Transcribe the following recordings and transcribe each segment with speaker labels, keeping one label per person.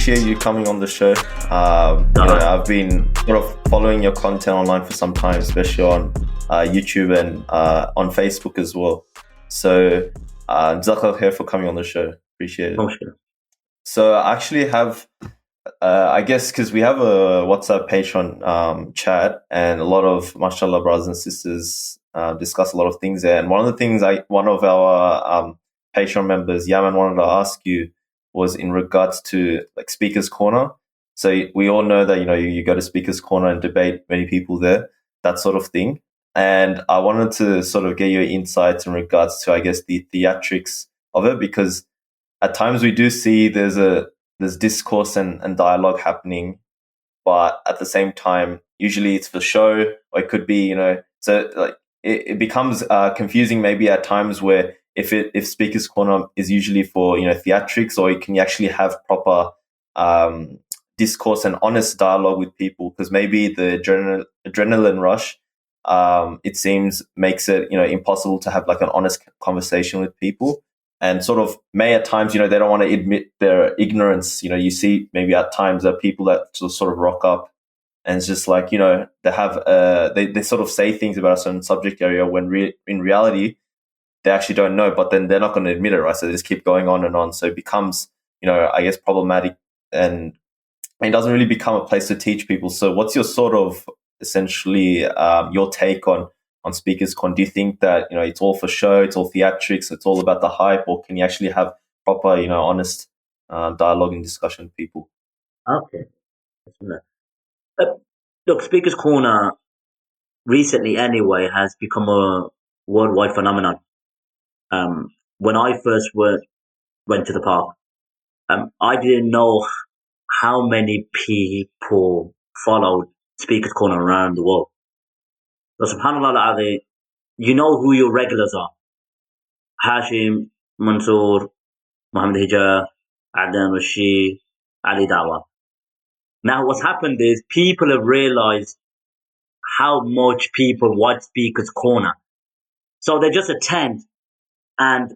Speaker 1: appreciate you coming on the show. I've been sort of following your content online for some time, especially on YouTube and on Facebook as well. So, Jazakallah khair for coming on the show. Appreciate it.
Speaker 2: Oh, sure.
Speaker 1: So I actually have, I guess, because we have a WhatsApp Patreon chat, and a lot of, mashallah, brothers and sisters discuss a lot of things there. And one of the things one of our Patreon members, Yaman, wanted to ask you was in regards to like Speaker's Corner. So we all know that, you go to Speaker's Corner and debate many people there, that sort of thing. And I wanted to sort of get your insights in regards to, I guess, the theatrics of it, because at times we do see there's discourse and dialogue happening, but at the same time, usually it's for show, or it could be, so like it becomes confusing maybe at times where if Speaker's Corner is usually for, theatrics, or you can actually have proper discourse and honest dialogue with people, because maybe the adrenaline rush, it seems, makes it, impossible to have like an honest conversation with people. And sort of may at times, they don't want to admit their ignorance. You see maybe at times there are people that sort of rock up and it's just like, they have, they sort of say things about a certain subject area when in reality, they actually don't know, but then they're not going to admit it, right? So they just keep going on and on. So it becomes, I guess, problematic, and it doesn't really become a place to teach people. So what's your sort of essentially your take on Speaker's Con? Do you think that, it's all for show, it's all theatrics, it's all about the hype, or can you actually have proper, honest dialogue and discussion with people?
Speaker 2: Okay. Look, Speaker's Corner recently anyway has become a worldwide phenomenon. When I first went to the park, I didn't know how many people followed Speaker's Corner around the world. So subhanAllah al-Azim, you know who your regulars are. Hashim, Mansoor, Muhammad Hijab, Adnan Rashid, Ali Dawa. Now what's happened is people have realized how much people watch Speaker's Corner. So they just attend and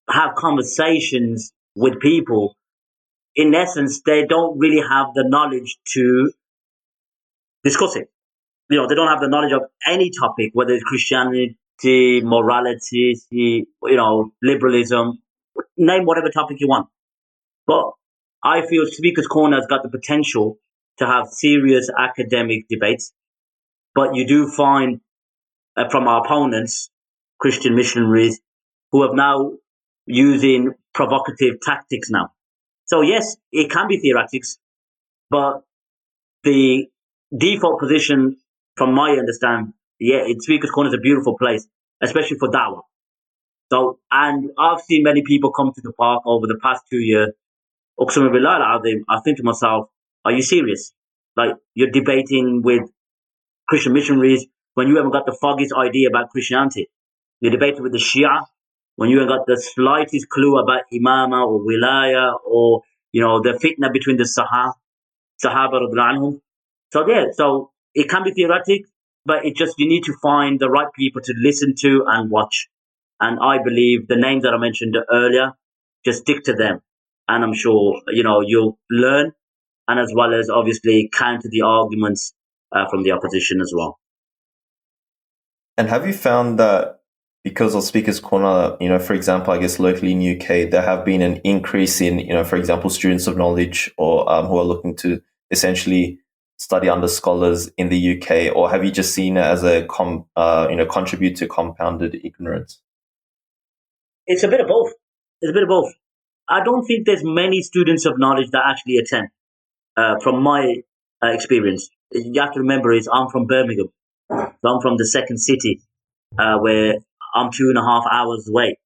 Speaker 2: have conversations with people. In essence, they don't really have the knowledge to discuss it. They don't have the knowledge of any topic, whether it's Christianity, morality, liberalism, name whatever topic you want. But I feel Speaker's Corner has got the potential to have serious academic debates. But you do find from our opponents, Christian missionaries, who have now using provocative tactics now. So yes, it can be theoretics, but the default position, from my understanding, Speaker's Corner is a beautiful place, especially for da'wah. So, and I've seen many people come to the park over the past 2 years. I think to myself, are you serious? Like, you're debating with Christian missionaries when you haven't got the foggiest idea about Christianity. You're debating with the Shia when you haven't got the slightest clue about Imamah or Wilaya or, the fitna between the Sahaba radhiyallahu anhum. So it can be theoretic, but you need to find the right people to listen to and watch. And I believe the names that I mentioned earlier, just stick to them. And I'm sure, you'll learn, and as well as obviously counter the arguments from the opposition as well.
Speaker 1: And have you found that because of Speaker's Corner, for example, I guess locally in UK, there have been an increase in, for example, students of knowledge or who are looking to essentially study under scholars in the UK, or have you just seen it as a contribute to compounded ignorance?
Speaker 2: It's a bit of both. I don't think there's many students of knowledge that actually attend. From my experience, you have to remember I'm from Birmingham. So I'm from the second city, where I'm 2.5 hours away.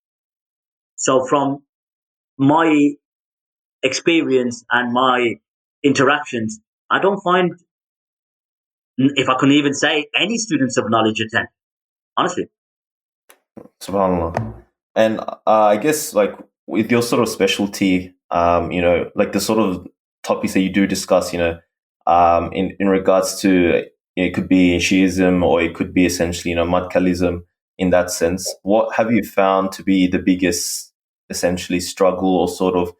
Speaker 2: So from my experience and my interactions, I don't find, if I can even say, any students of knowledge attend, honestly.
Speaker 1: SubhanAllah. And I guess, like, with your sort of specialty, like the sort of topics that you do discuss, in regards to, it could be Shiism, or it could be essentially, Madkhalism in that sense. What have you found to be the biggest, essentially, struggle or sort of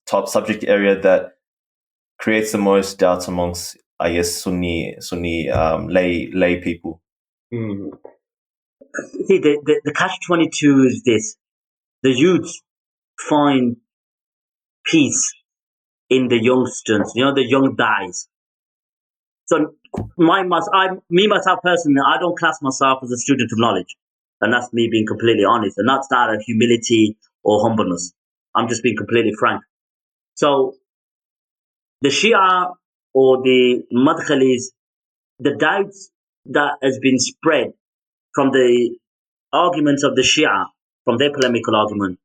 Speaker 1: top subject area that creates the most doubts amongst, I guess, Sunni lay people.
Speaker 2: Mm. See, the catch-22 is this: the youths find peace in the youngsters, the young guys. So me myself personally, I don't class myself as a student of knowledge, and that's me being completely honest, and that's out of humility or humbleness. I'm just being completely frank. So the Shia or the Madkhalis, the doubts that has been spread from the arguments of the Shia, from their polemical argument,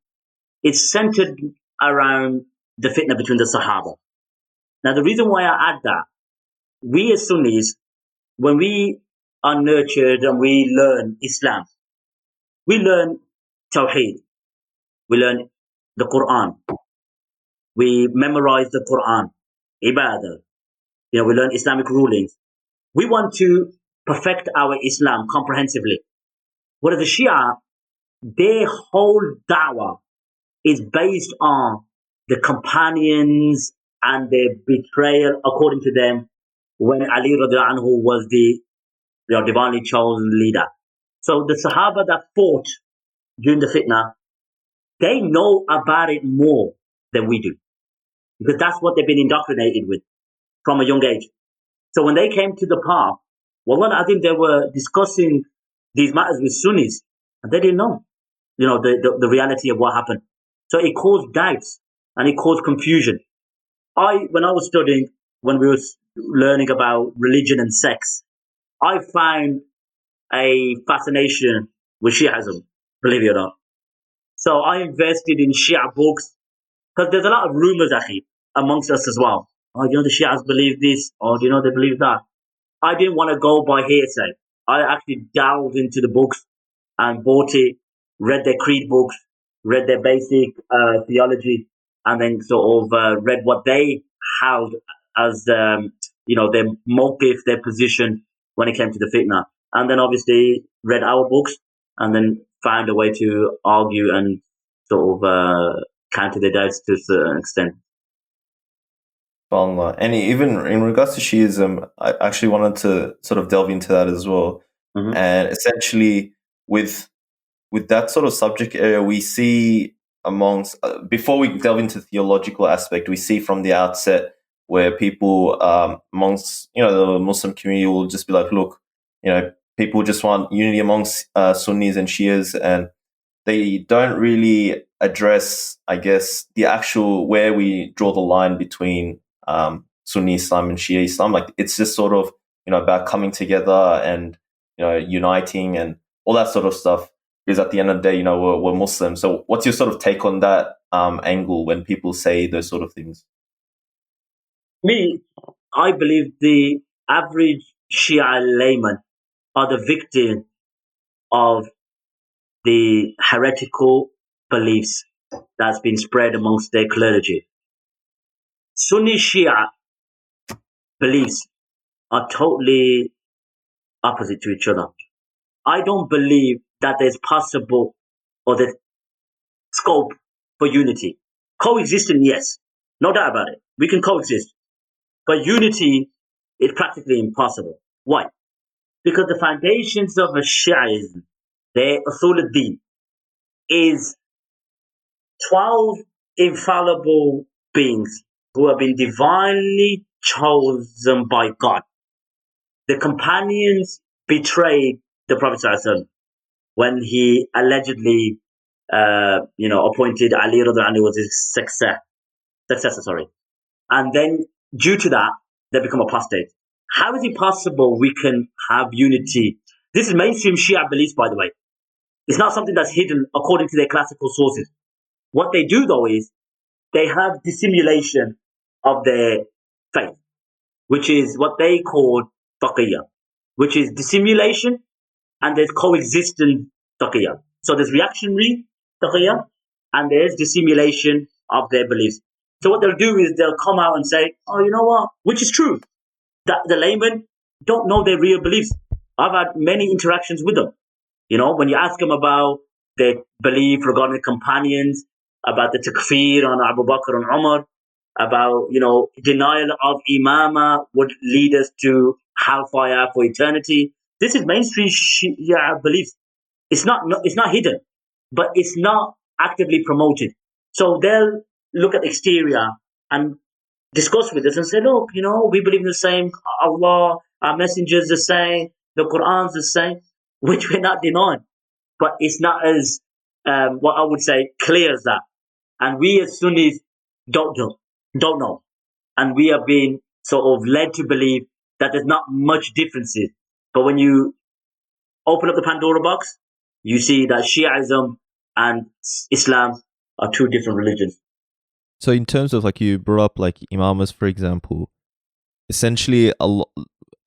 Speaker 2: it's centered around the fitna between the Sahaba. Now, the reason why I add that, we as Sunnis, when we are nurtured and we learn Islam, we learn Tawheed, we learn the Quran, we memorize the Quran, Ibadah, we learn Islamic rulings. We want to perfect our Islam comprehensively. Whereas the Shia, their whole da'wah is based on the companions and their betrayal, according to them, when Ali radiallahu anhu was the divinely chosen leader. So the Sahaba that fought during the fitna, they know about it more than we do, because that's what they've been indoctrinated with from a young age. So when they came to the path, well, I think they were discussing these matters with Sunnis, and they didn't know, the reality of what happened. So it caused doubts and it caused confusion. When I was studying, when we were learning about religion and sex, I found a fascination with Shiaism, believe it or not. So I invested in Shia books, because there's a lot of rumors, actually, amongst us as well. Oh, the Shias believe this, or they believe that. I didn't want to go by hearsay. I actually delved into the books and bought it, read their creed books, read their basic theology, and then sort of read what they held as their motive, their position when it came to the fitna, and then obviously read our books, and then found a way to argue and sort of counter their doubts to a certain extent.
Speaker 1: And even in regards to Shiism, I actually wanted to sort of delve into that as well.
Speaker 2: Mm-hmm.
Speaker 1: And essentially, with that sort of subject area, we see amongst before we delve into the theological aspect, we see from the outset where people amongst the Muslim community will just be like, look, people just want unity amongst Sunnis and Shias, and they don't really address, I guess, the actual where we draw the line between Sunni Islam and Shia Islam. Like, it's just sort of about coming together and uniting and all that sort of stuff. Because at the end of the day, we're Muslims. So, what's your sort of take on that angle when people say those sort of things?
Speaker 2: Me, I believe the average Shia layman are the victim of the heretical beliefs that's been spread amongst their clergy. Sunni Shia beliefs are totally opposite to each other. I don't believe that there's possible or there's scope for unity. Coexisting, yes, no doubt about it. We can coexist. But unity is practically impossible. Why? Because the foundations of a Shiaism, their Usul al-Din, is 12 infallible beings who have been divinely chosen by God. The companions betrayed the Prophet ﷺ when he allegedly, appointed Ali radiallahu anhu as his successor. Sorry, and then due to that, they become apostate. How is it possible we can have unity? This is mainstream Shia beliefs, by the way. It's not something that's hidden according to their classical sources. What they do, though, is they have dissimulation of their faith, which is what they call taqiyya, which is dissimulation, and there's coexistent taqiyya. So there's reactionary taqiyya, and there's dissimulation of their beliefs. So what they'll do is they'll come out and say, oh, you know what, which is true, that the laymen don't know their real beliefs. I've had many interactions with them. When you ask them about their belief regarding the companions, about the takfir on Abu Bakr and Umar, about, denial of Imamah would lead us to hellfire for eternity. This is mainstream Shia beliefs. It's not hidden, but it's not actively promoted. So they'll look at the exterior and discuss with us and say, look, we believe in the same Allah, our messenger's the same, the Quran's the same, which we're not denying. But it's not as, what I would say, clear as that. And we as Sunnis don't know. And we have been sort of led to believe that there's not much differences. But when you open up the Pandora box, you see that Shiaism and Islam are two different religions.
Speaker 3: So in terms of, like, you brought up like imams, for example, essentially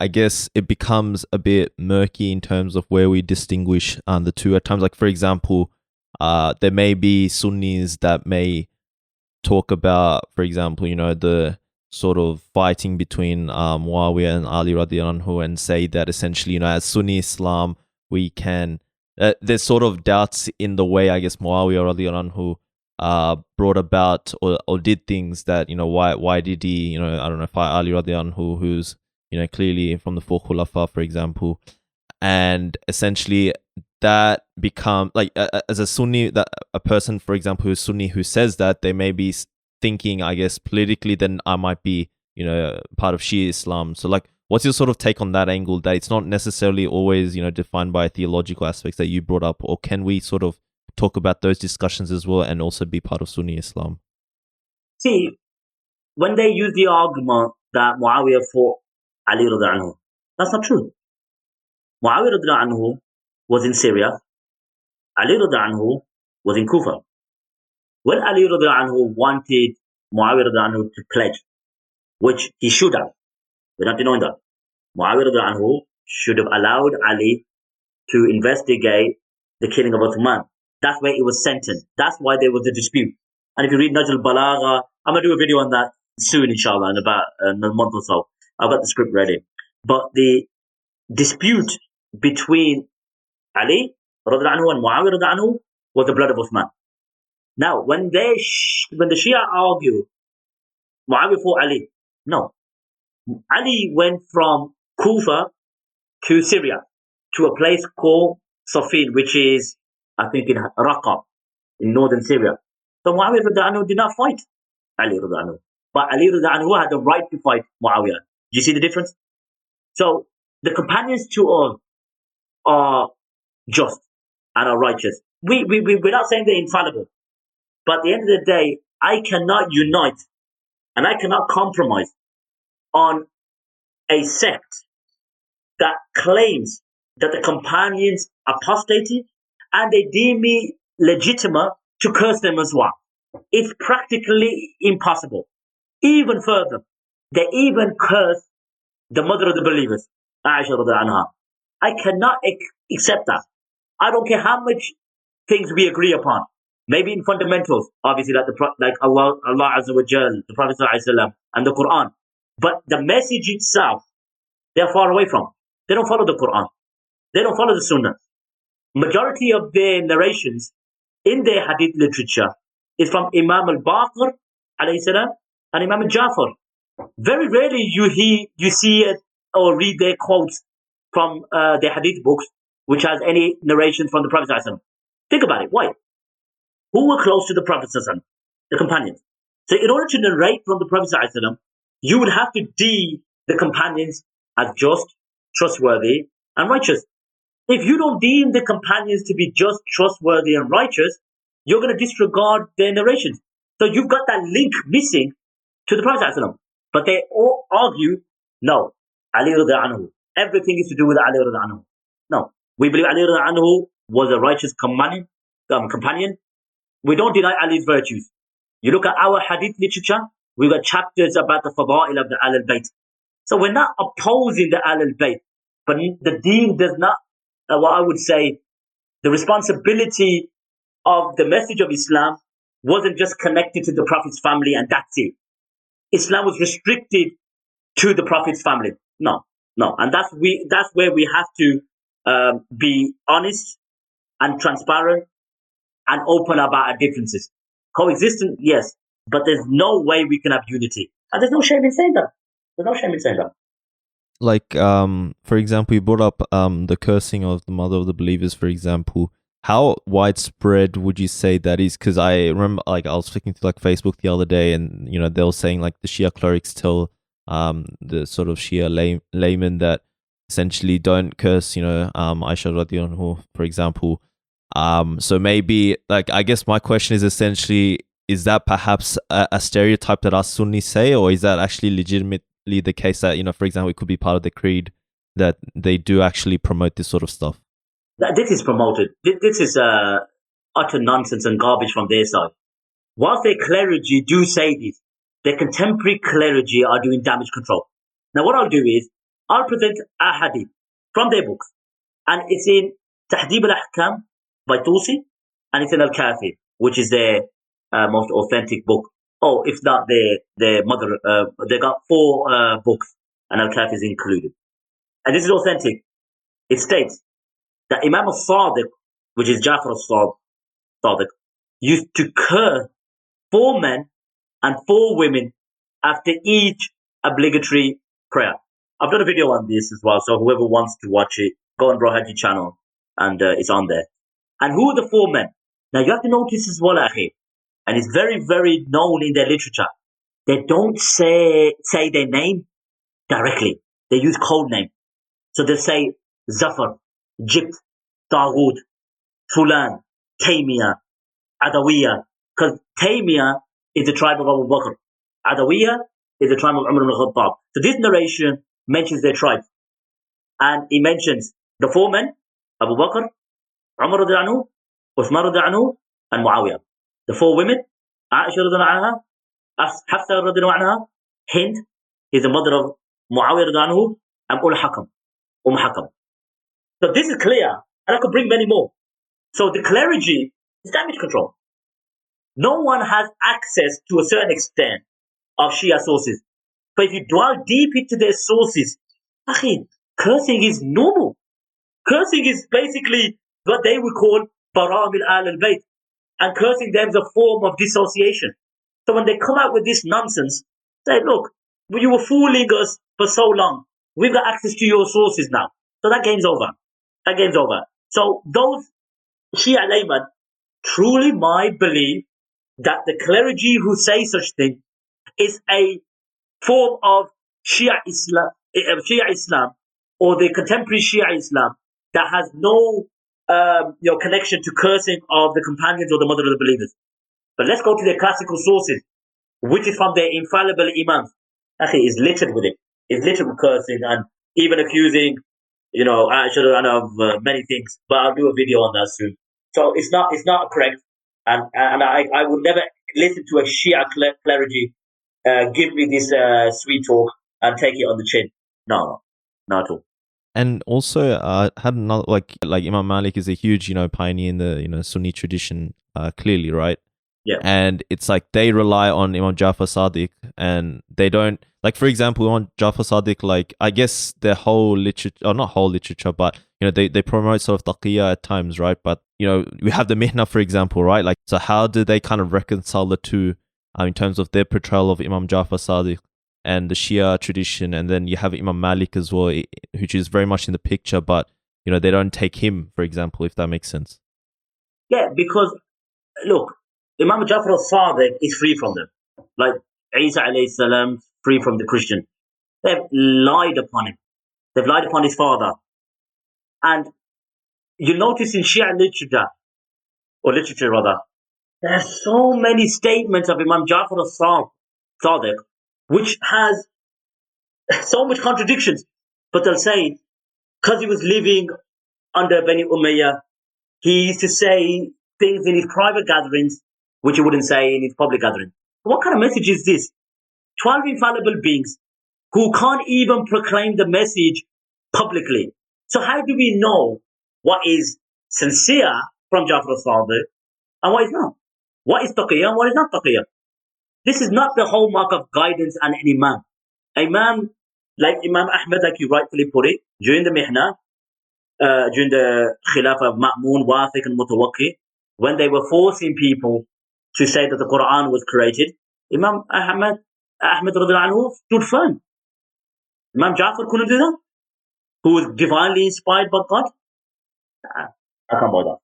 Speaker 3: I guess it becomes a bit murky in terms of where we distinguish the two at times. Like, for example, there may be Sunnis that may talk about, for example, the sort of fighting between Muawiyah and Ali radiallahu anhu, and say that essentially, as Sunni Islam, we can there's sort of doubts in the way, I guess, Muawiyah radiallahu anhu brought about or did things that, why did he, I don't know, fight Ali radiallahu anhu, who's, clearly from the four Khulafa, for example. And essentially that become like, as a Sunni, that a person, for example, who's Sunni, who says that, they may be thinking, I guess, politically, then I might be, part of Shia Islam. So, like, what's your sort of take on that angle, that it's not necessarily always, defined by theological aspects that you brought up? Or can we sort of talk about those discussions as well and also be part of Sunni Islam?
Speaker 2: See, when they use the argument that Muawiyah fought Ali radiallahu anhu, that's not true. Muawiyah radiallahu anhu was in Syria. Ali radiallahu anhu was in Kufa. When Ali radiallahu anhu wanted Muawiyah radiallahu anhu to pledge, which he should have, we're not denying that, Muawiyah radiallahu anhu should have allowed Ali to investigate the killing of Uthman. That's where it was sentenced. That's why there was a dispute. And if you read Najl al-Balagha, I'm going to do a video on that soon, inshallah, in about a month or so. I've got the script ready. But the dispute between Ali radiallahu anhu and Muawiyah radiallahu anhu was the blood of Uthman. Now, when the Shia argue, Muawiyah fought Ali. No. Ali went from Kufa to Syria, to a place called Safin, which is, I think, in Raqqa, in northern Syria. So Muawiyah radiallahu anhu did not fight Ali radiallahu anhu. But Ali radiallahu anhu had the right to fight Muawiyah. Do you see the difference? So the companions to us are just and are righteous. We're not saying they're infallible. But at the end of the day, I cannot unite and I cannot compromise on a sect that claims that the companions apostated and they deem me legitimate to curse them as well. It's practically impossible. Even further, they even curse the mother of the believers, Aisha radiallahu anha. I cannot accept that. I don't care how much things we agree upon. Maybe in fundamentals, obviously, like Allah Azza wa Jal, the Prophet ﷺ, and the Quran. But the message itself, they're far away from. They don't follow the Quran. They don't follow the Sunnah. Majority of their narrations in their hadith literature is from Imam al-Baqir alayhi salam and Imam al-Jafar. Very rarely you see it or read their quotes from their hadith books, which has any narration from the Prophet ﷺ. Think about it. Why? Who were close to the Prophet ﷺ? The companions. So in order to narrate from the Prophet ﷺ, you would have to deem the companions as just, trustworthy, and righteous. If you don't deem the companions to be just, trustworthy, and righteous, you're going to disregard their narrations. So you've got that link missing to the Prophet ﷺ. But they all argue, no, Ali radiallahu anhu. Everything is to do with Ali radiallahu anhu. No, we believe Ali radiallahu anhu was a righteous companion. We don't deny Ali's virtues. You look at our hadith literature, we've got chapters about the fada'il of the Ahl al-Bayt. So we're not opposing the Ahl al-Bayt, but the deen does not, what I would say, the responsibility of the message of Islam wasn't just connected to the Prophet's family and that's it. Islam was restricted to the Prophet's family. No. And that's where we have to be honest and transparent and open about our differences. Coexistence, yes. but there's no way we can have unity. And there's no shame in saying that. There's no shame in saying that.
Speaker 3: Like, for example, you brought up the cursing of the mother of the believers, for example. How widespread would you say that is? Because I remember, like, I was flicking through like Facebook the other day, and you know they were saying like the Shia clerics tell the sort of Shia laymen that essentially don't curse, you know, Aisha radiallahu anhu, for example. So maybe, like, I guess my question is essentially, is that perhaps a stereotype that us Sunnis say, or is that actually legitimately the case that, you know, for example, it could be part of the creed that they do actually promote this sort of stuff?
Speaker 2: This is promoted. This is utter nonsense and garbage from their side. Whilst their clergy do say this, their contemporary clergy are doing damage control. Now, what I'll do is, I'll present a hadith from their books, and it's in Tahdib al-Ahkam by Tusi, and it's in Al-Kafi, which is their most authentic book. Oh, if not their mother, they got 4 books, and Al-Kafi is included. And this is authentic. It states that Imam al-Sadiq, which is Jafar al-Sadiq, used to curse 4 men and 4 women after each obligatory prayer. I've done a video on this as well, so whoever wants to watch it, go on Bro Hajji channel, and it's on there. And who are the 4 men? Now you have to notice as well, akhi, and it's very, very known in their literature. They don't say their name directly. They use code name. So they say Zafar, Jibt, Taghut, Fulan, Taymiyyah, Adawiyah. Because Taymiyyah is the tribe of Abu Bakr. Adawiyah is the tribe of Umar ibn al-Khattab. So this narration mentions their tribe. And he mentions the 4 men, Abu Bakr, Umar radiallahu anhu, Uthman radiallahu anhu, and Muawiyah. The 4 women, Aisha radiallahu anha, Hafsa radiallahu anha, Hind is the mother of Muawiyah radiallahu anhu, and Hakam. So this is clear, and I could bring many more. So the clergy is damage control. No one has access to a certain extent of Shia sources. But if you dwell deep into their sources, cursing is normal. Cursing is basically what they would call baramil al-bayt. And cursing them is a form of dissociation. So when they come out with this nonsense, say, look, you were fooling us for so long. We've got access to your sources now. So that game's over. So those Shia laymen truly might believe that the clergy who say such thing is a form of Shia Islam, or the contemporary Shia Islam that has no connection to cursing of the companions or the mother of the believers. But let's go to their classical sources, which is from their infallible imams. It's littered with it. It's littered with cursing and even accusing, Aisha of many things. But I'll do a video on that soon. So it's not correct, and I would never listen to a Shia clergy give me this sweet talk and take it on the chin. No, not at all.
Speaker 3: And also, had another like Imam Malik is a huge pioneer in the Sunni tradition, clearly, right?
Speaker 2: Yeah.
Speaker 3: And it's like they rely on Imam Jafar Sadiq, and they don't, like, for example, Imam Jafar Sadiq, like, I guess their whole literature, or not whole literature, but they promote sort of taqiyya at times, right? But we have the Mihna, for example, right? Like, so how do they kind of reconcile the two in terms of their portrayal of Imam Jafar Sadiq and the Shia tradition? And then you have Imam Malik as well, which is very much in the picture, but they don't take him, for example, if that makes sense.
Speaker 2: Yeah, because look, Imam Jafar al-Sadiq is free from them. Like Isa alayhi salam, free from the Christian. They've lied upon him. They've lied upon his father. And you notice in Shia literature, there are so many statements of Imam Jafar al-Sadiq which has so much contradictions. But they'll say, because he was living under Bani Umayyah, he used to say things in his private gatherings which he wouldn't say in his public gatherings. What kind of message is this? 12 infallible beings who can't even proclaim the message publicly. So how do we know what is sincere from Jafar al-Sadiq and what is not? What is taqiyya and what is not taqiyya? This is not the hallmark of guidance and an imam. Imam, like Imam Ahmad, like you rightfully put it, during the Mihna, during the Khilafah of Ma'mun, Wathiq and Mutawaqqi, when they were forcing people to say that the Quran was created, Imam Ahmed radiallahu anhu stood firm. Imam Jafar couldn't do that, who was divinely inspired by God. I can't buy that.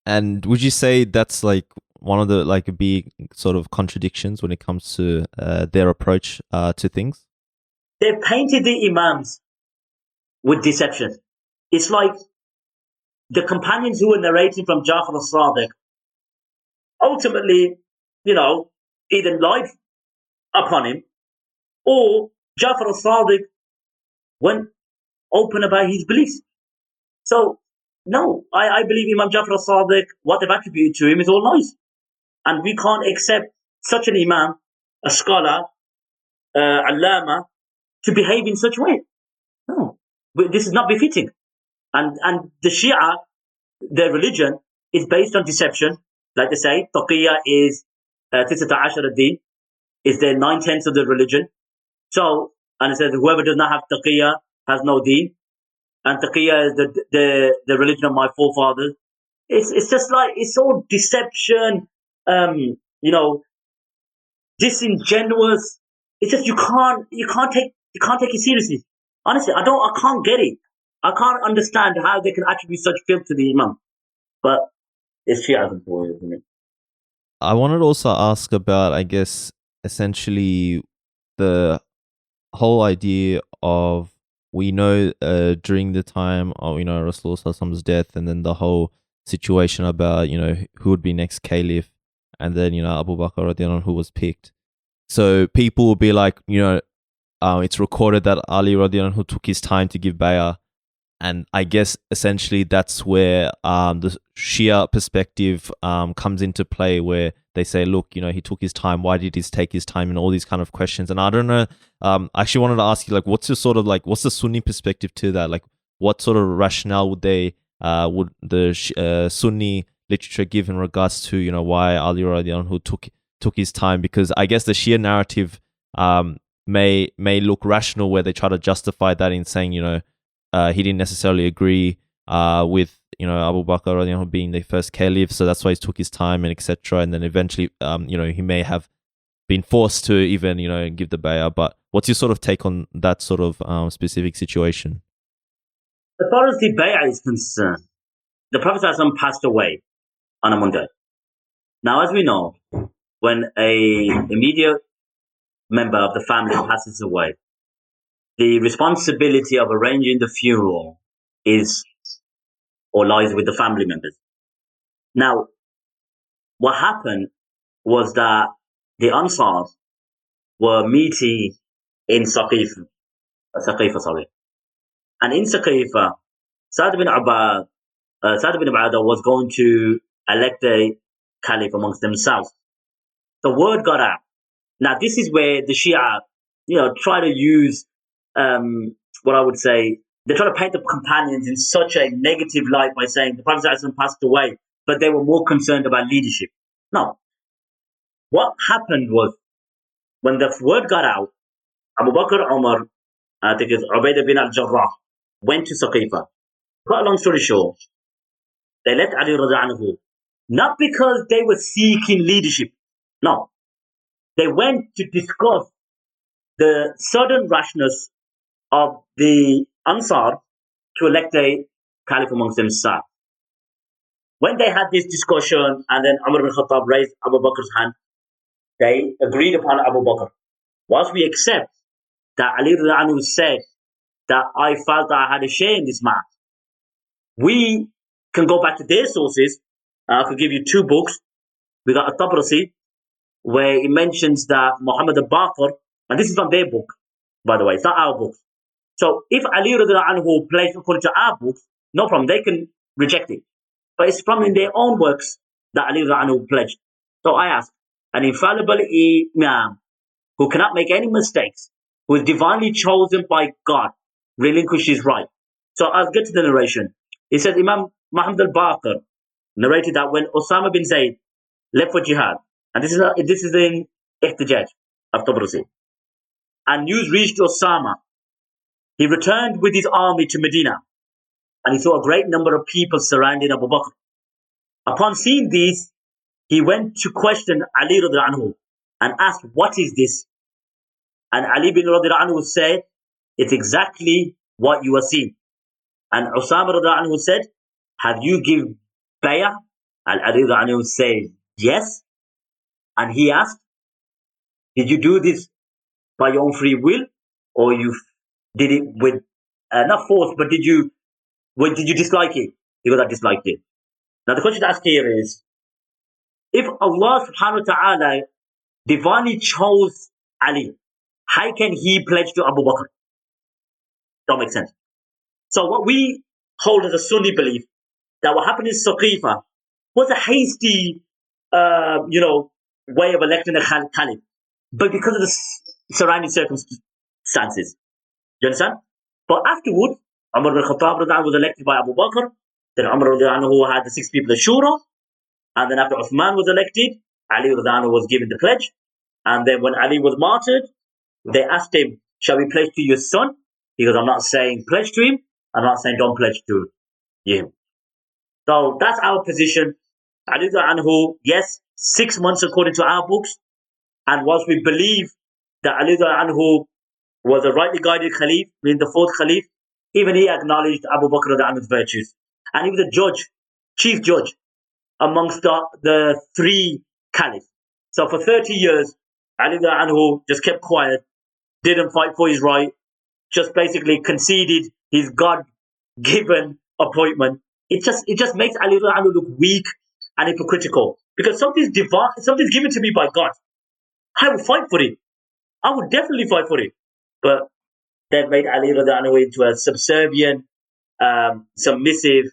Speaker 3: And would you say that's like one of the like big sort of contradictions when it comes to their approach to things?
Speaker 2: They painted the Imams with deception. It's like the companions who were narrating from Jafar al-Sadiq ultimately, either lied upon him or Jafar al-Sadiq went open about his beliefs. So, no, I believe Imam Jafar al-Sadiq, what they've attributed to him is all lies. And we can't accept such an Imam, a scholar, Allama, to behave in such a way. No, this is not befitting. And the Shia, their religion, is based on deception. Like they say, Taqiyya is Tisata Ashar ad-Din, is their 9/10 of the religion. So, and it says, whoever does not have Taqiyya has no Deen. And Taqiyya is the religion of my forefathers. It's just like, it's all deception, disingenuous. It's just, you can't take it seriously. Honestly, I can't get it. I can't understand how they can attribute such guilt to the Imam. But it's Shiism for you, isn't it?
Speaker 3: I wanted to also ask about, I guess, essentially the whole idea of, we know during the time of, Rasulullah's death, and then the whole situation about, who would be next caliph, and then, Abu Bakr radiallahu anhu who was picked. So people will be like, it's recorded that Ali radiallahu anhu took his time to give bay'ah. And I guess essentially that's where the Shia perspective comes into play, where they say, look, he took his time. Why did he take his time? And all these kind of questions. And I don't know. I actually wanted to ask you, like, what's your sort of like, what's the Sunni perspective to that? Like, what sort of rationale would the Sunni literature give in regards to, why Ali radiallahu anhu took his time? Because I guess the Shia narrative may look rational, where they try to justify that in saying, he didn't necessarily agree with Abu Bakr radiallahu anhu being the first caliph, so that's why he took his time and etc. And then eventually, he may have been forced to even give the bay'ah. But what's your sort of take on that sort of specific situation?
Speaker 2: As far as the bay'ah is concerned, the Prophet ﷺ passed away on a Monday. Now, as we know, when a immediate member of the family passes away, the responsibility of arranging the funeral lies with the family members. Now, what happened was that the Ansar were meeting in Saqifa, and in Saqifa, Sa'd bin Ubadah was going to elect a caliph amongst themselves. The word got out. Now, this is where the Shia, try to use what I would say, they try to paint the companions in such a negative light by saying the Prophet ﷺ passed away, but they were more concerned about leadership. No. What happened was, when the word got out, Abu Bakr, Umar, I think it's Ubaidah bin al-Jarrah, went to Saqifa. Cut a long story short, they left Ali radiallahu anhu, not because they were seeking leadership. No. They went to discuss the sudden rashness of the Ansar to elect a caliph amongst themselves. When they had this discussion, and then Umar bin Khattab raised Abu Bakr's hand, they agreed upon Abu Bakr. Whilst we accept that Ali radiallahu anhu said that I felt that I had a share in this matter, we can go back to their sources. I could give you two books. We got a Tabrasi, where it mentions that Muhammad al-Baqir, and this is from their book, by the way, it's not our book. So if Ali radiallahu anhu plays according to our books, no problem, they can reject it. But it's from in their own works that Ali radiallahu anhu pledged. So I ask, an infallible Imam who cannot make any mistakes, who is divinely chosen by God, relinquishes right. So I'll get to the narration. It says Imam Muhammad al-Baqir narrated that when Osama bin Zayd left for jihad, and this is in Ihtijaj of Tabrasi, and news reached Osama, he returned with his army to Medina, and he saw a great number of people surrounding Abu Bakr. Upon seeing these, he went to question Ali radiallahu anhu, and asked, what is this? And Ali bin radiallahu anhu said, it's exactly what you are seeing. And Usama radiallahu anhu said, have you given bay'ah? And Ali radiallahu anhu said, yes. And he asked, did you do this by your own free will, or you did it with not force, but did you dislike it? He goes, I disliked it. Now the question to ask here is, if Allah subhanahu wa ta'ala divinely chose Ali, how can he pledge to Abu Bakr? Don't make sense. So what we hold as a Sunni belief, that what happened in Saqifa was a hasty, way of electing a caliph, but because of the surrounding circumstances. You understand? But afterwards, Umar ibn Khattab was elected by Abu Bakr. Then Umar had the 6 people of Shura. And then after Uthman was elected, Ali was given the pledge. And then when Ali was martyred, they asked him, shall we pledge to your son? He goes, I'm not saying pledge to him. I'm not saying don't pledge to him. So that's our position. Ali anhu, yes, 6 months according to our books. And whilst we believe that Ali anhu was a rightly guided Khalif, meaning the 4th Khalif, even he acknowledged Abu Bakr anhu's virtues. And he was a judge, chief judge, amongst the 3 Caliphs. So for 30 years, Ali anhu just kept quiet, didn't fight for his right, just basically conceded his God-given appointment. It just makes Ali anhu look weak and hypocritical. Because something's given to me by God. I will fight for it. I would definitely fight for it. But they've made Ali anhu into a subservient, submissive,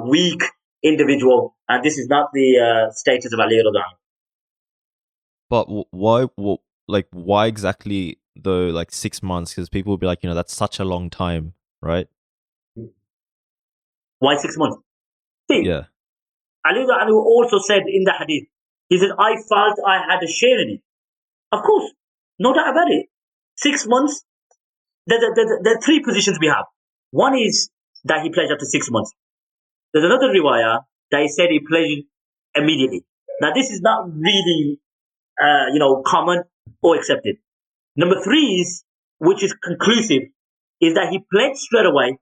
Speaker 2: weak individual. And this is not the status of Ali anhu.
Speaker 3: But why exactly though, like 6 months? Because people will be like, that's such a long time, right?
Speaker 2: Why 6 months? See,
Speaker 3: yeah.
Speaker 2: Ali anhu also said in the hadith, he said, I felt I had a share in it. Of course, no doubt about it. 6 months, there are 3 positions we have. One is that he pledged after 6 months. There's another riwayah that he said he pledged immediately. Now, this is not really, common or accepted. Number 3 is, which is conclusive, is that he pledged straight away,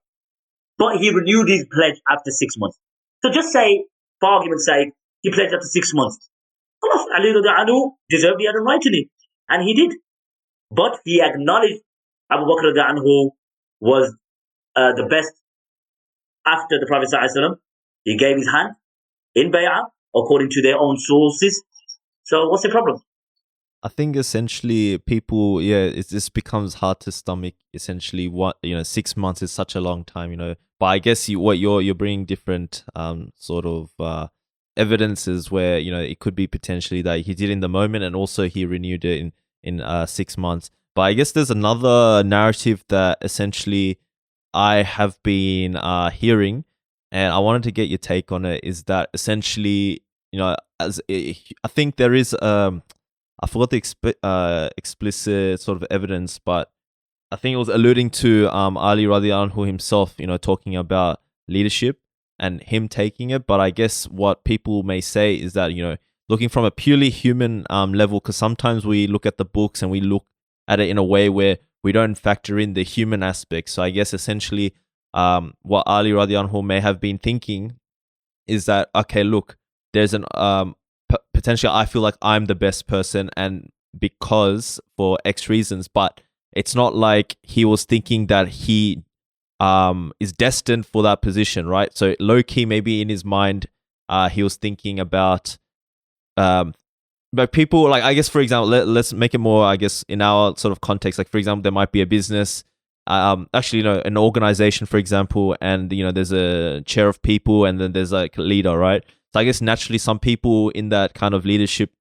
Speaker 2: but he renewed his pledge after 6 months. So just say, for argument's sake, he pledged after 6 months. Ali anhu deserved, he had a right in it. And he did. But he acknowledged Abu Bakr anhu was the best after the Prophet ﷺ. He gave his hand in bay'ah according to their own sources. So what's the problem?
Speaker 3: I think essentially people, it just becomes hard to stomach. Essentially, 6 months is such a long time, But I guess you're bringing different sort of evidences where it could be potentially that he did in the moment, and also he renewed it in 6 months. But I guess there's another narrative that essentially I have been hearing, and I wanted to get your take on it. Is that essentially, as I think there is I forgot the explicit sort of evidence, but I think it was alluding to Ali radiallahu anhu himself, talking about leadership and him taking it. But I guess what people may say is that, looking from a purely human level, because sometimes we look at the books and we look at it in a way where we don't factor in the human aspect. So I guess essentially what Ali radiallahu anhu may have been thinking is that, okay, look, there's an potentially I feel like I'm the best person, and because for X reasons, but it's not like he was thinking that he is destined for that position, right? So low key, maybe in his mind, he was thinking about but people, like, I guess, for example, let's make it more, I guess, in our sort of context. Like, for example, there might be a business, actually, an organization, for example, and there's a chair of people, and then there's like a leader, right? So I guess naturally some people in that kind of leadership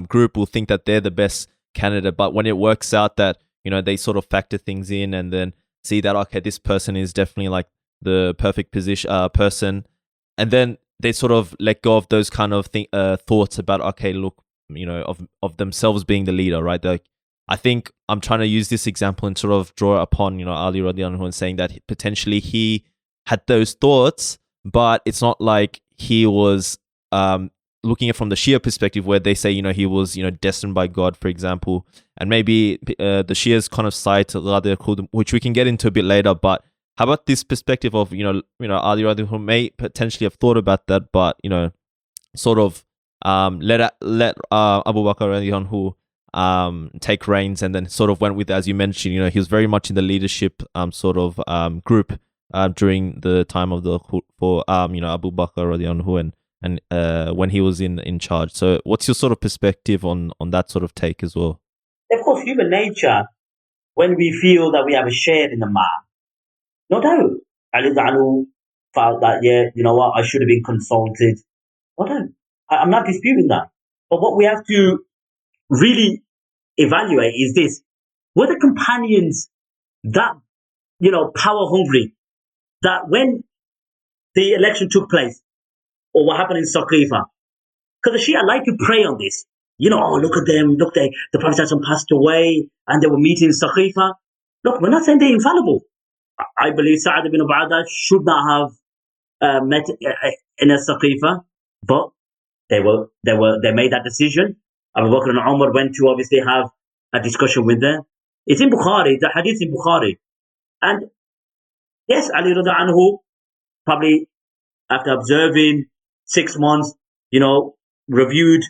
Speaker 3: group will think that they're the best candidate. But when it works out that, they sort of factor things in and then see that, okay, this person is definitely like the perfect person. And then they sort of let go of those kind of thoughts about, okay, look, of themselves being the leader, right? Like, I think I'm trying to use this example and sort of draw upon, Ali radiallahu anhu, and saying that potentially he had those thoughts, but it's not like he was looking at from the Shia perspective, where they say, he was, destined by God, for example, and maybe the Shias kind of cite Ghadir, which we can get into a bit later. But how about this perspective of, Ali radiallahu anhu may potentially have thought about that, but, sort of let Abu Bakr radiallahu anhu take reins, and then sort of went with, as you mentioned, he was very much in the leadership sort of group during the time of for Abu Bakr radiallahu anhu, and when he was in charge. So what's your sort of perspective on that sort of take as well?
Speaker 2: Of course, human nature, when we feel that we have a share in the matter, no doubt, Ali Anhu felt that, you know what, I should have been consulted. No doubt. I'm not disputing that. But what we have to really evaluate is this. Were the companions that, power hungry, that when the election took place, or what happened in Saqifa, because the Shia like to prey on this. Look at them, look, the Prophet passed away, and they were meeting in Saqifa. Look, we're not saying they're infallible. I believe Sa'ad ibn Ubadah should not have met in a Saqifa, but they made that decision. Abu Bakr and Umar went to obviously have a discussion with them. It's in Bukhari, the hadith in Bukhari. And yes, Ali radiallahu anhu, probably after observing 6 months, reviewed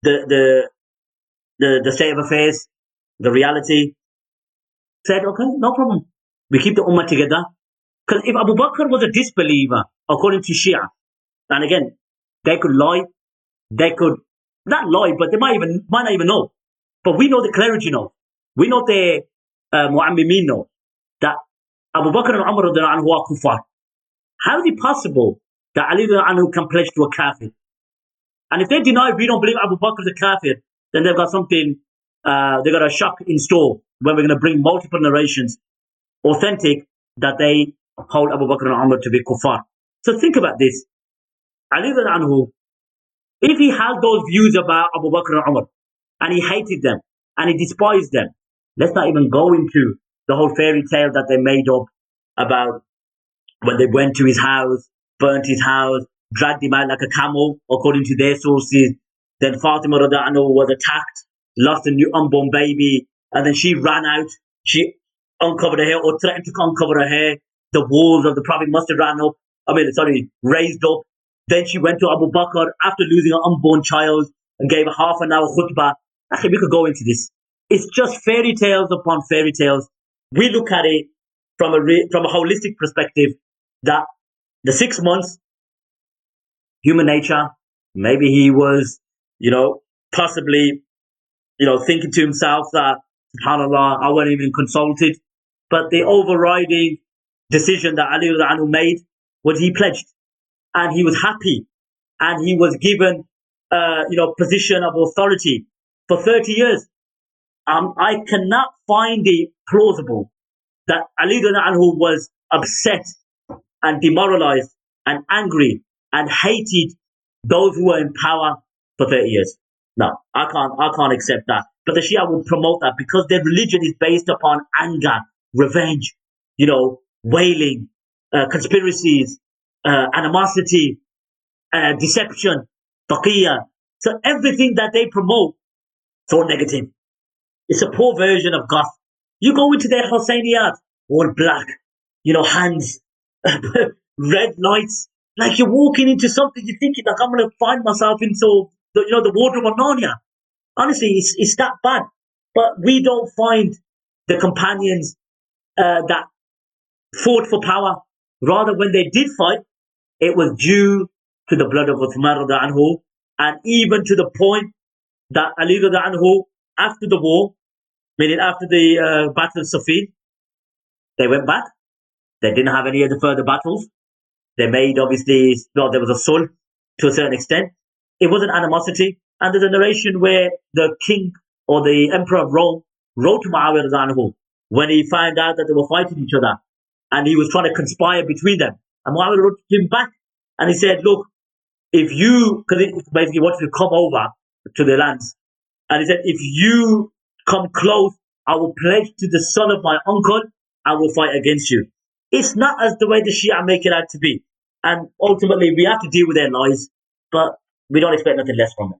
Speaker 2: the state of affairs, the reality, said, okay, no problem. We keep the ummah together. Because if Abu Bakr was a disbeliever, according to Shia, and again, they could lie, they could not lie, but they might not even know. But we know the clergy know. We know the mu'ammimin know that Abu Bakr and Umar radiallahu anhu are kuffar. How is it possible that Ali radiallahu anhu can pledge to a kafir? And if they deny, we don't believe Abu Bakr is a kafir, then they've got something, they've got a shock in store when we're going to bring multiple narrations, authentic, that they hold Abu Bakr and Umar to be kuffar. So think about this. Ali radiallahu anhu, if he had those views about Abu Bakr and Umar, and he hated them, and he despised them, let's not even go into the whole fairy tale that they made up about when they went to his house, burnt his house, dragged him out like a camel, according to their sources. Then Fatima radiallahu anhu was attacked, lost a new unborn baby, and then she ran out. She uncovered her hair, or threatened to uncover her hair. The walls of the Prophet must have raised up. Then she went to Abu Bakr after losing an unborn child and gave a half an hour khutbah. Actually, we could go into this. It's just fairy tales upon fairy tales. We look at it from a holistic perspective, that the 6 months, human nature, maybe he was, possibly, thinking to himself that, subhanAllah, I wasn't even consulted. But the overriding decision that Ali radiallahu anhu made was he pledged. And he was happy. And he was given, position of authority for 30 years. I cannot find it plausible that Ali radiallahu anhu was upset and demoralized and angry and hated those who were in power for 30 years. No, I can't accept that. But the Shia will promote that because their religion is based upon anger, revenge, wailing, conspiracies, animosity, deception, taqiyya. So everything that they promote, it's all negative. It's a poor version of goth. You go into their Hussainiyat, all black, hands, red lights, like you're walking into something, you're thinking like I'm going to find myself into the wardrobe of Narnia. Honestly, it's that bad. But we don't find the companions that fought for power. Rather, when they did fight, it was due to the blood of Uthman radiallahu anhu, and even to the point that Ali radiallahu anhu, after the war, meaning after the Battle of Siffin, they went back. They didn't have any other further battles. They made, obviously, there was a sulh to a certain extent. It wasn't animosity. And there's a narration where the king or the emperor of Rome wrote to Muawiyah radiallahu anhu when he found out that they were fighting each other. And he was trying to conspire between them. And Muawiyah wrote him back. And he said, look, if you, because he basically wanted to come over to the lands. And he said, if you come close, I will pledge to the son of my uncle, I will fight against you. It's not as the way the Shia make it out to be. And ultimately, we have to deal with their lies. But we don't expect nothing less from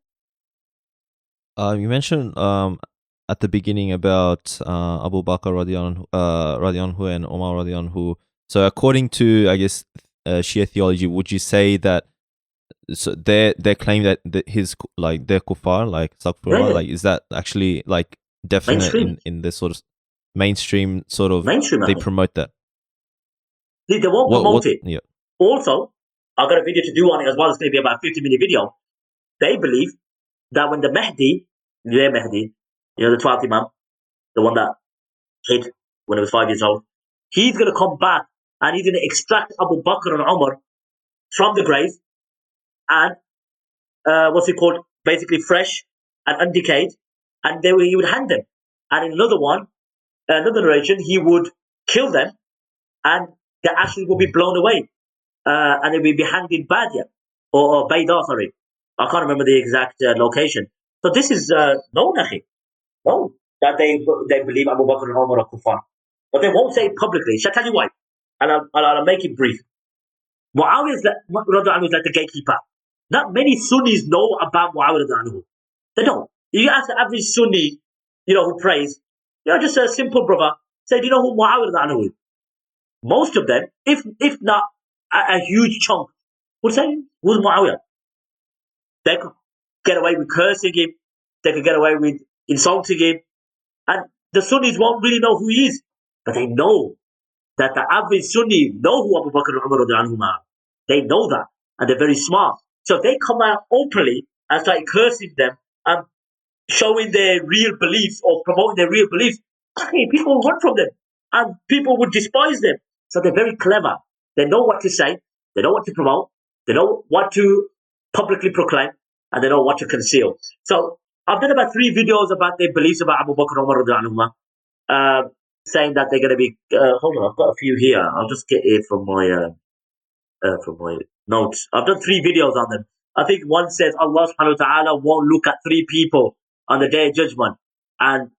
Speaker 2: them.
Speaker 3: You mentioned at the beginning about Abu Bakr radiallahu anhu and Umar radiallahu anhu. So according to, I guess, Shia theology, would you say that so they claim that his like they're kuffar, like astaghfirullah,
Speaker 2: Yeah.
Speaker 3: like is that actually like definite
Speaker 2: Mainstream.
Speaker 3: in this sort of mainstream sort of
Speaker 2: Mainstream, I
Speaker 3: they
Speaker 2: think.
Speaker 3: promote that?
Speaker 2: They won't promote it.
Speaker 3: Yeah.
Speaker 2: Also, I've got a video to do on it as well. It's going to be about a 50-minute video. They believe that when the Mahdi, the 12th Imam, the one that hid when he was 5 years old, he's going to come back and he's going to extract Abu Bakr and Umar from the grave and basically fresh and undecayed, and he would hang them. And in another narration, he would kill them, and the ashes will be blown away, and they will be hanged in Badia or Bayda. Sorry, I can't remember the exact location. So this is known, no, that they believe Abu Bakr and Umar are kuffar, but they won't say it publicly. Shall I tell you why? And I'll make it brief. Muawiyah is like the gatekeeper. Not many Sunnis know about Muawiyah. They don't. You ask the average Sunni, who prays, just a simple brother, say, do you know who Muawiyah is? Most of them, if not a huge chunk, would say, who's Muawiyah? They could get away with cursing him. They could get away with insulting him. And the Sunnis won't really know who he is. But they know that the average Sunni know who Abu Bakr and Umar are. They know that. And they're very smart. So if they come out openly and start cursing them and showing their real beliefs or promoting their real beliefs, people will run from them. And people would despise them. So they're very clever. They know what to say. They know what to promote. They know what to publicly proclaim. And they know what to conceal. So I've done about 3 videos about their beliefs about Abu Bakr and Umar, saying that they're going to be. Hold on, I've got a few here. I'll just get it from my notes. I've done 3 videos on them. I think one says Allah subhanahu wa ta'ala won't look at 3 people on the day of judgment. And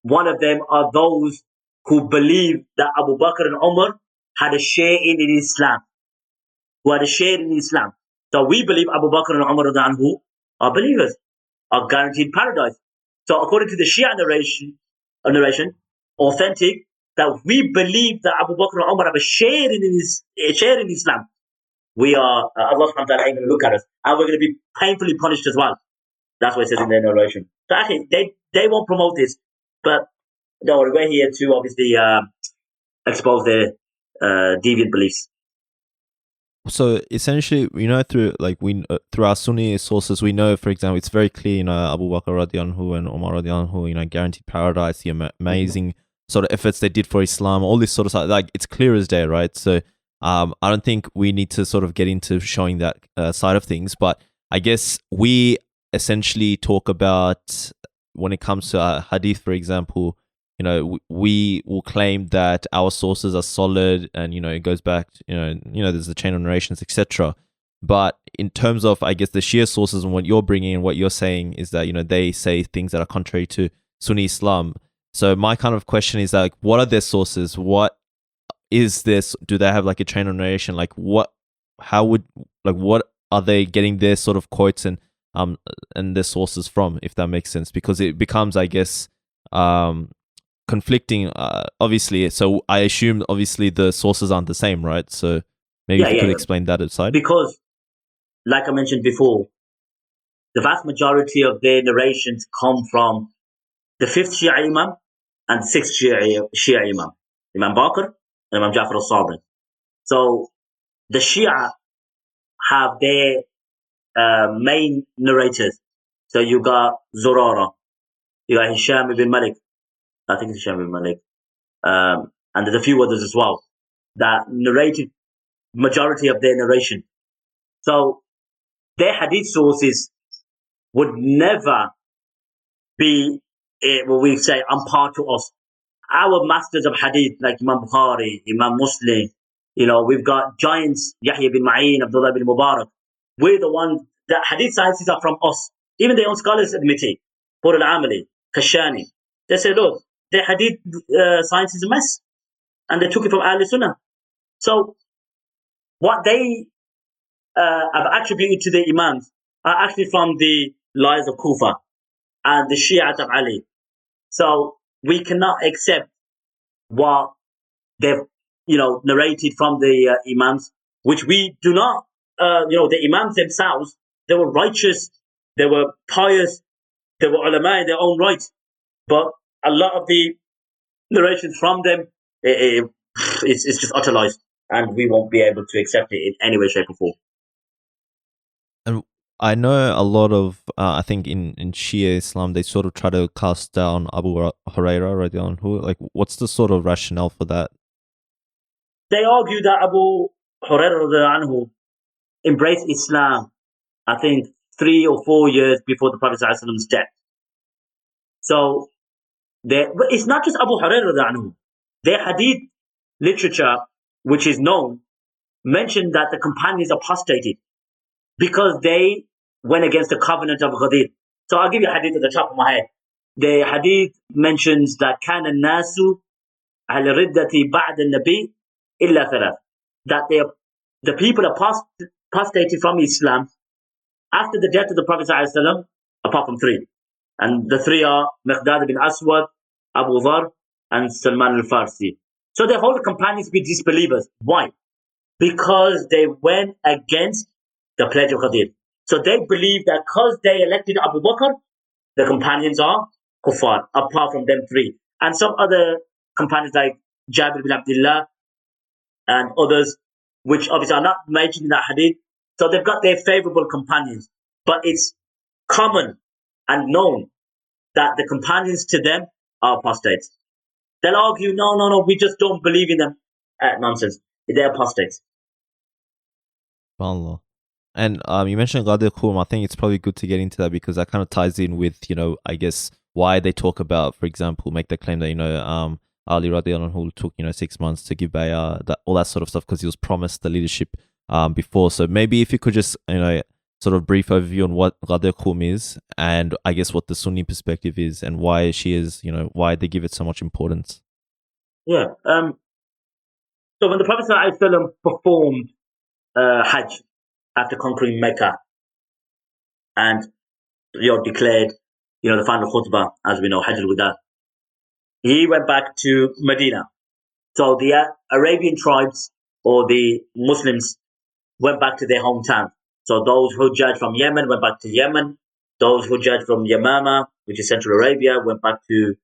Speaker 2: one of them are those who believe that Abu Bakr and Umar had a share in Islam. Who had a share in Islam. So we believe Abu Bakr and Umar are believers, are guaranteed paradise. So according to the Shia narration, authentic, that we believe that Abu Bakr and Umar have a share in Islam. We are, Allah subhanahu wa ta'ala ain't going to look at us. And we're going to be painfully punished as well. That's what it says in their narration. So actually, they won't promote this. But don't worry, we're here to obviously expose their deviant beliefs.
Speaker 3: So essentially, through through our Sunni sources, we know, for example, it's very clear, Abu Bakr radiallahu anhu and Umar radiallahu anhu, guaranteed paradise, the amazing sort of efforts they did for Islam, all this sort of stuff, like it's clear as day, right? So I don't think we need to sort of get into showing that side of things, but I guess we essentially talk about when it comes to hadith, for example, we will claim that our sources are solid and, it goes back, there's the chain of narrations, etc. But in terms of, I guess, the Shia sources and what you're bringing and what you're saying is that, they say things that are contrary to Sunni Islam. So my kind of question is like, what are their sources? What is this? Do they have like a chain of narration? Like what are they getting their sort of quotes and their sources from, if that makes sense? Because it becomes, I guess, conflicting, obviously. So I assume obviously the sources aren't the same, right? So maybe if you could explain that aside.
Speaker 2: Because, like I mentioned before, the vast majority of their narrations come from the 5th Shia Imam and 6th Shia Imam, Imam Bakr and Imam Ja'far al-Sadiq. So the Shia have their main narrators. So you got Zurara, you got Hisham ibn Malik, I think it's Hisham ibn Malik, and there's a few others as well that narrated majority of their narration. So their hadith sources would never be what we say on par to us. Our masters of hadith, like Imam Bukhari, Imam Muslim, we've got giants, Yahya bin Ma'in, Abdullah bin Mubarak. We're the ones that hadith sciences are from us. Even their own scholars admit it. Qur al-Amali, Kashani. They say, look, their hadith science is a mess. And they took it from Ahl Sunnah. So what they have attributed to the Imams are actually from the lies of Kufa and the Shia of Ali. So we cannot accept what they've, narrated from the Imams, which we do not. The Imams themselves, they were righteous, they were pious, they were ulama in their own right. But a lot of the narrations from them, it's just utter lies, and we won't be able to accept it in any way, shape, or form.
Speaker 3: And I know a lot of, I think in Shia Islam, they sort of try to cast down Abu Huraira radiallahu anhu. Like, what's the sort of rationale for that?
Speaker 2: They argue that Abu Huraira radiallahu anhu embraced Islam, I think, 3 or 4 years before the Prophet ﷺ's death. So, but it's not just Abu Huraira radiallahu anhu. Their hadith literature, which is known, mentioned that the companions apostated because they went against the covenant of Ghadir. So I'll give you a hadith at the top of my head. The hadith mentions that كان الناس على ردة بعد النبي إلا ثلاث. That the people apostated from Islam after the death of the Prophet ﷺ, apart from 3. And the 3 are Miqdad bin Aswad, Abu Dhar, and Salman al-Farsi. So they hold the companions to be disbelievers. Why? Because they went against the pledge of Ghadir. So they believe that because they elected Abu Bakr, the companions are kuffar, apart from them 3. And some other companions like Jabir bin Abdullah and others, which obviously are not mentioned in that hadith. So they've got their favorable companions. But it's common and known that the companions to them are apostates. They'll argue, no, we just don't believe in them. Nonsense. They're apostates.
Speaker 3: SubhanAllah. And you mentioned Ghadir Khumm. I think it's probably good to get into that because that kind of ties in with, I guess, why they talk about, for example, make the claim that, Ali radiallahu anhu took, 6 months to give bay'ah, all that sort of stuff because he was promised the leadership before. So maybe if you could just, sort of brief overview on what Ghadir Khumm is and I guess what the Sunni perspective is and why she is, why they give it so much importance.
Speaker 2: Yeah. So when the Prophet ﷺ performed Hajj after conquering Mecca and declared the final khutbah, as we know, Hajj al-Wada, he went back to Medina. So the Arabian tribes or the Muslims went back to their hometown. So those who judged from Yemen went back to Yemen. Those who judged from Imamah, which is Central Arabia, went back to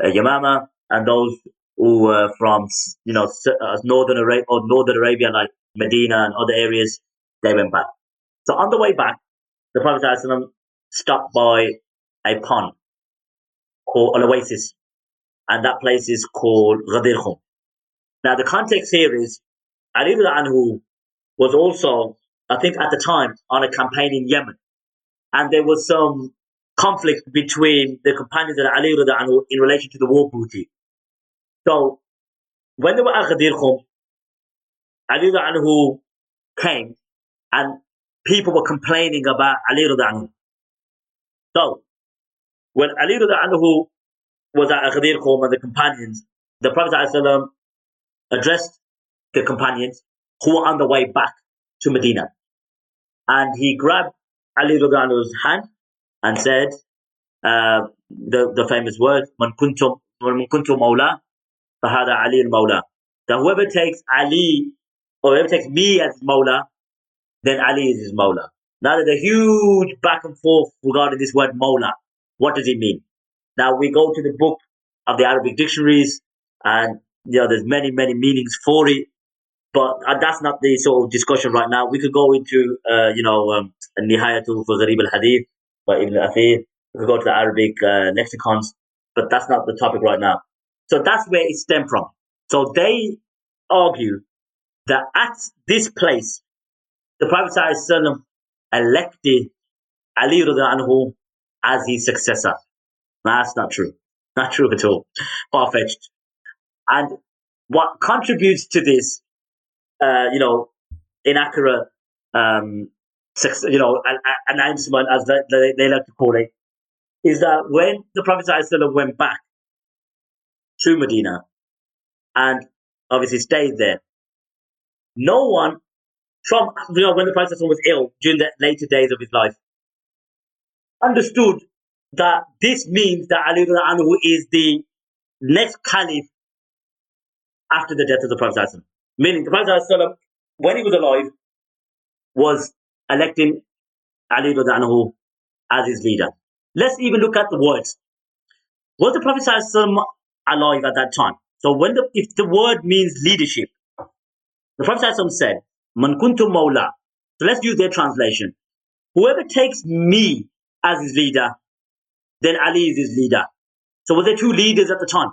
Speaker 2: Imamah, and those who were from Northern Arabia, like Medina and other areas, they went back. So on the way back, the Prophet ﷺ stopped by a pond called an oasis, and that place is called Ghadir Khumm. Now the context here is Ali anhu was also, I think at the time, on a campaign in Yemen, and there was some conflict between the companions of Ali anhu in relation to the war booty. So when they were at Ghadir Khumm, Ali anhu came and people were complaining about Ali anhu. So when Ali anhu was at Ghadir Khumm and the companions, the Prophet ﷺ addressed the companions who were on the way back to Medina. And he grabbed Ali anhu's hand and said the famous words, Man kuntum mawla, fahada Ali al-mawla. That whoever takes Ali, or whoever takes me as Mawla, then Ali is his Mawla. Now there's a huge back and forth regarding this word Mawla. What does it mean? Now we go to the book of the Arabic dictionaries, and there's many meanings for it, but that's not the sort of discussion right now. We could go into Nihayatu for Gharib al-Hadith by Ibn Athir. We could go to the Arabic lexicons, but that's not the topic right now. So that's where it stemmed from. So they argue that at this place, the Prophet ﷺ elected Ali anhu as his successor. That's not true. Not true at all. Far-fetched. And what contributes to this, inaccurate, announcement, as they like to call it, is that when the Prophet ﷺ went back to Medina and obviously stayed there, no one from, when the Prophet ﷺ was ill during the later days of his life, understood that this means that Ali radiallahu anhu is the next caliph after the death of the Prophet ﷺ. Meaning the Prophet ﷺ, when he was alive, was electing Ali radiallahu anhu as his leader. Let's even look at the words. Was the Prophet ﷺ alive at that time? So if the word means leadership, the Prophet ﷺ said, Man kuntum mawla. So let's use their translation. Whoever takes me as his leader, then Ali is his leader. So were there two leaders at the time?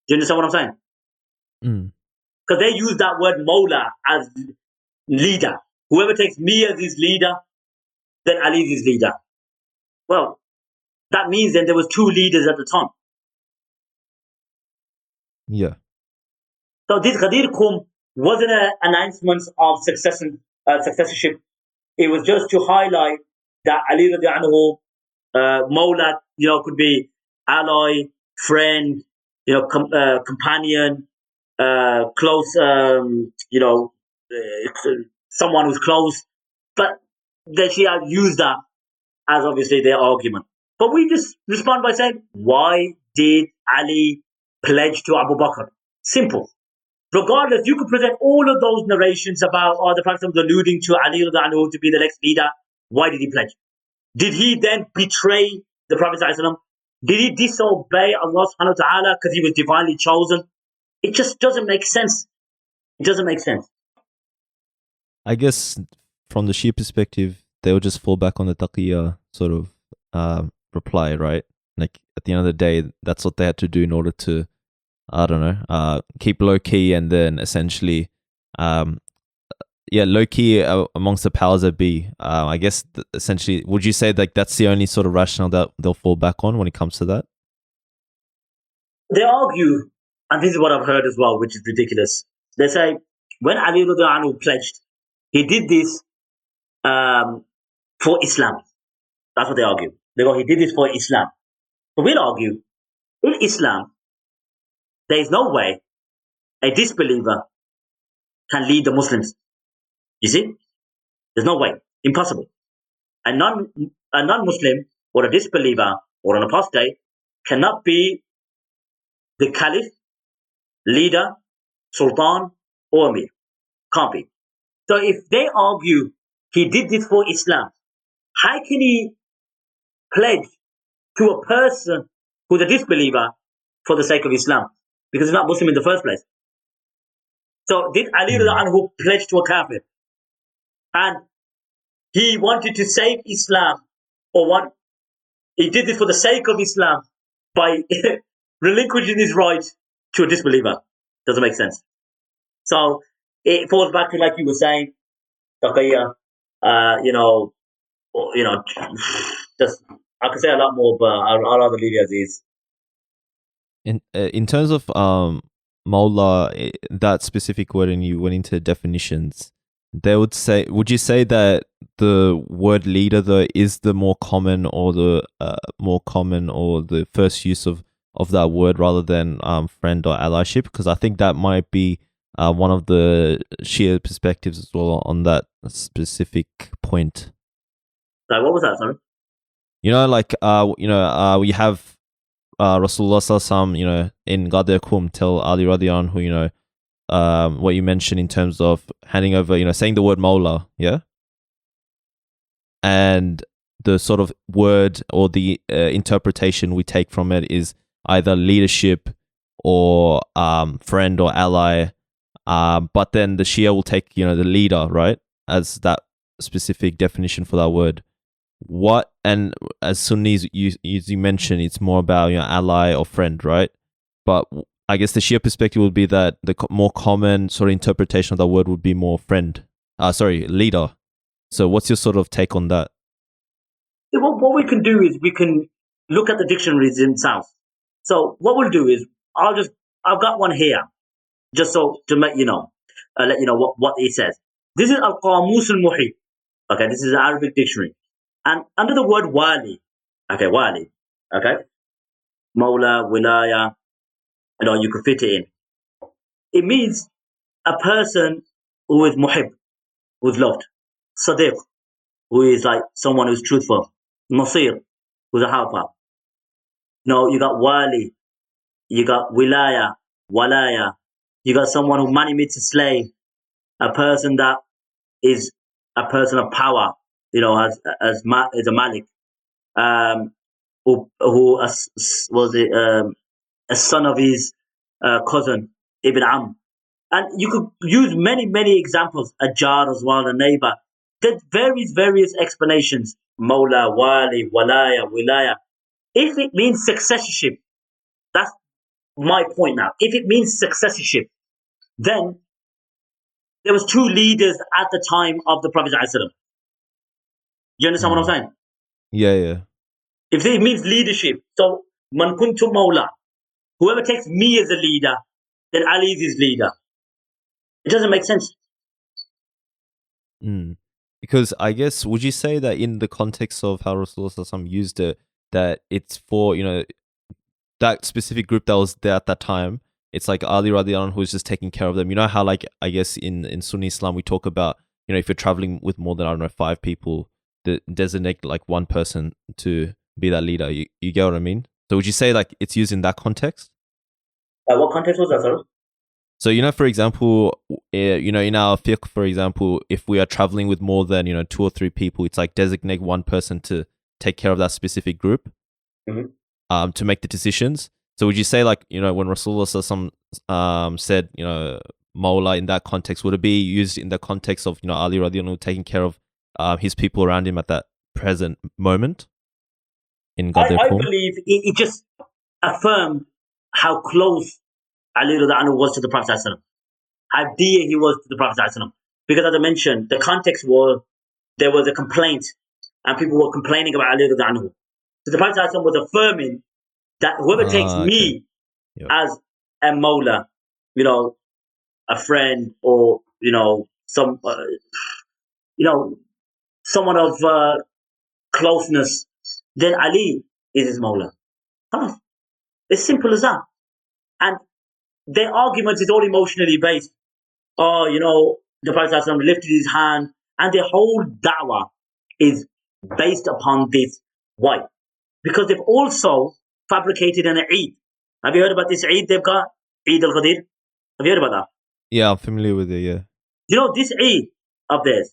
Speaker 2: Do you understand what I'm saying? Because they use that word mawla as leader. Whoever takes me as his leader, then Ali is his leader. Well, that means then there was two leaders at the time.
Speaker 3: Yeah.
Speaker 2: So this Ghadir Khumm wasn't an announcement of successorship. It was just to highlight that Ali radiallahu anhu, Mawla, could be ally, friend, companion, close, someone who's close. But the Shia use that as obviously their argument. But we just respond by saying, why did Ali pledge to Abu Bakr? Simple. Regardless, you could present all of those narrations about the Prophet was alluding to Ali radiallahu anhu to be the next leader. Why did he pledge? Did he then betray the Prophet ﷺ? Did he disobey Allah subhanahu wa ta'ala because he was divinely chosen? It just doesn't make sense. It doesn't make sense.
Speaker 3: I guess from the Shia perspective, they would just fall back on the taqiyya sort of reply, right? Like at the end of the day, that's what they had to do in order to, I don't know, keep low key and then essentially, low key amongst the powers that be. I guess essentially, would you say like that's the only sort of rationale that they'll fall back on when it comes to that?
Speaker 2: They argue, and this is what I've heard as well, which is ridiculous. They say when Ali radiallahu anhu pledged, he did this for Islam. That's what they argue. They go, he did this for Islam. But we'll argue, in Islam, there is no way a disbeliever can lead the Muslims. You see? There's no way. Impossible. A non-Muslim or a disbeliever or an apostate cannot be the caliph, leader, sultan, or amir. Can't be. So if they argue he did this for Islam, how can he pledge to a person who's a disbeliever for the sake of Islam? Because he's not Muslim in the first place. So did Ali radiallahu anhu pledge to a kafir? And he wanted to save Islam, or he did this for the sake of Islam by relinquishing his right to a disbeliever. Doesn't make sense. So it falls back to, like you were saying, taqiyya, just I could say a lot more, but I'll rather leave it as is.
Speaker 3: In terms of Mawla, that specific word, and you went into definitions, they would say, would you say that the word leader though is the more common or the first use of that word rather than friend or allyship? Because I think that might be one of the Shia perspectives as well on that specific point.
Speaker 2: Like, what was that, sorry?
Speaker 3: We have Rasulullah sallallahu in Ghadir Khumm tell Ali radiallahu anhu, what you mentioned in terms of handing over, saying the word Mawla, yeah? And the sort of word or the interpretation we take from it is either leadership or friend or ally. But then the Shia will take, the leader, right, as that specific definition for that word. What, and as Sunnis, you mentioned, it's more about ally or friend, right? But I guess the Shia perspective would be that the more common sort of interpretation of that word would be more leader. So what's your sort of take on that?
Speaker 2: What we can do is we can look at the dictionaries themselves. So what we'll do is I've got one here, just so to let you know what it says. This is Al-Qamus al-Muhit. Okay, this is an Arabic dictionary. And under the word wali, wali, Mawla, wilaya, you could fit it in. It means a person who is muhib, who's loved. Sadiq, who is like someone who's truthful. Nasir, who's a helper. No, you got Wali, you got Wilaya, Walaya. You got someone who money meets a slave, a person that is a person of power, is a Malik, who was a son of his cousin Ibn Am, and you could use many examples. A jar as well, a neighbor. There's various explanations. Mawla, Wali, Walaya, Wilaya. If it means successorship, that's my point now. If it means successorship, then there was two leaders at the time of the Prophet ﷺ. You understand what I'm saying?
Speaker 3: Yeah.
Speaker 2: If it means leadership, so man kuntu mawla, whoever takes me as a leader, then Ali is his leader. It doesn't make sense.
Speaker 3: Because I guess, would you say that in the context of how Rasulullah used it, that it's for, that specific group that was there at that time, it's like Ali radiallahu anhu who's just taking care of them. You know how, like, I guess in Sunni Islam we talk about, if you're traveling with more than, I don't know, 5 people, designate like one person to be that leader. You get what I mean? So would you say like it's used in that context?
Speaker 2: What context was that, sir?
Speaker 3: So, for example, in our fiqh, for example, if we are traveling with more than, 2 or 3 people, it's like designate one person to take care of that specific group, to make the decisions. So would you say, like, when Rasulullah said, Mawla in that context, would it be used in the context of, Ali radiallahu anhu taking care of his people around him at that present moment in Ghadir?
Speaker 2: I believe it just affirmed how close Ali radiallahu anhu was to the Prophet ﷺ, how dear he was to the Prophet ﷺ. Because as I mentioned, the context was there was a complaint and people were complaining about Ali radiallahu anhu. So the Prophet ﷺ was affirming that whoever takes me as a mawla, a friend, or some someone of closeness, then Ali is his mawla. It's simple as that. And their argument is all emotionally based. The Prophet ﷺ lifted his hand, and their whole da'wah is based upon this. Why? Because they've also fabricated an Eid. Have you heard about this Eid they've got? Eid al-Ghadir? Have you heard about that?
Speaker 3: Yeah, I'm familiar with it, yeah.
Speaker 2: This Eid of theirs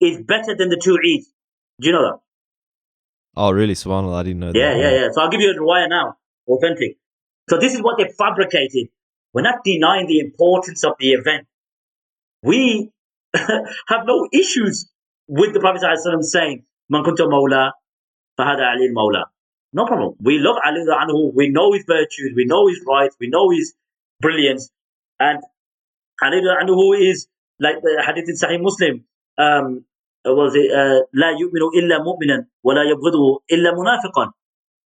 Speaker 2: is better than the 2 Eids. Do you know that?
Speaker 3: Oh, really? Subhanallah, I didn't know that.
Speaker 2: Yeah. So I'll give you a riwayah now, authentic. So this is what they fabricated. We're not denying the importance of the event. We have no issues with the Prophet ﷺ saying, Man kunta mawla, fahada Ali al-mawla. No problem. We love Ali anhu. We know his virtues. We know his rights. We know his brilliance. And Ali anhu is like the hadith in Sahih Muslim. Was it لا يؤمن إلا مؤمنا ولا يبغضه إلا منافقا,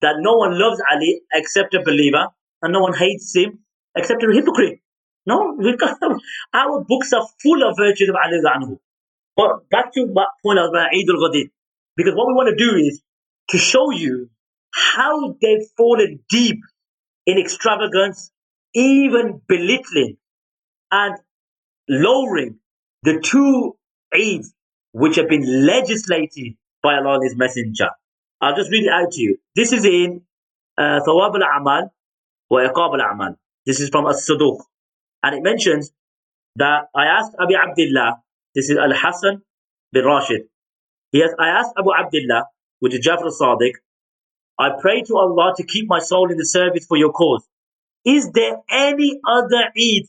Speaker 2: that no one loves Ali except a believer, and no one hates him except a hypocrite. No, our books are full of virtues of Ali anhu. But back to what point I was about Eid al-Ghadir, because what we want to do is to show you how they've fallen deep in extravagance, even belittling and lowering the 2 Eids which have been legislated by Allah and His Messenger. I'll just read it out to you. This is in Thawab al-A'mal wa Iqab al-A'mal. This is from As-Saduq. And it mentions that I asked Abi Abdullah, this is Al-Hasan bin Rashid. I asked Abu Abdullah, which is Jafar al-Sadiq, I pray to Allah to keep my soul in the service for your cause. Is there any other Eid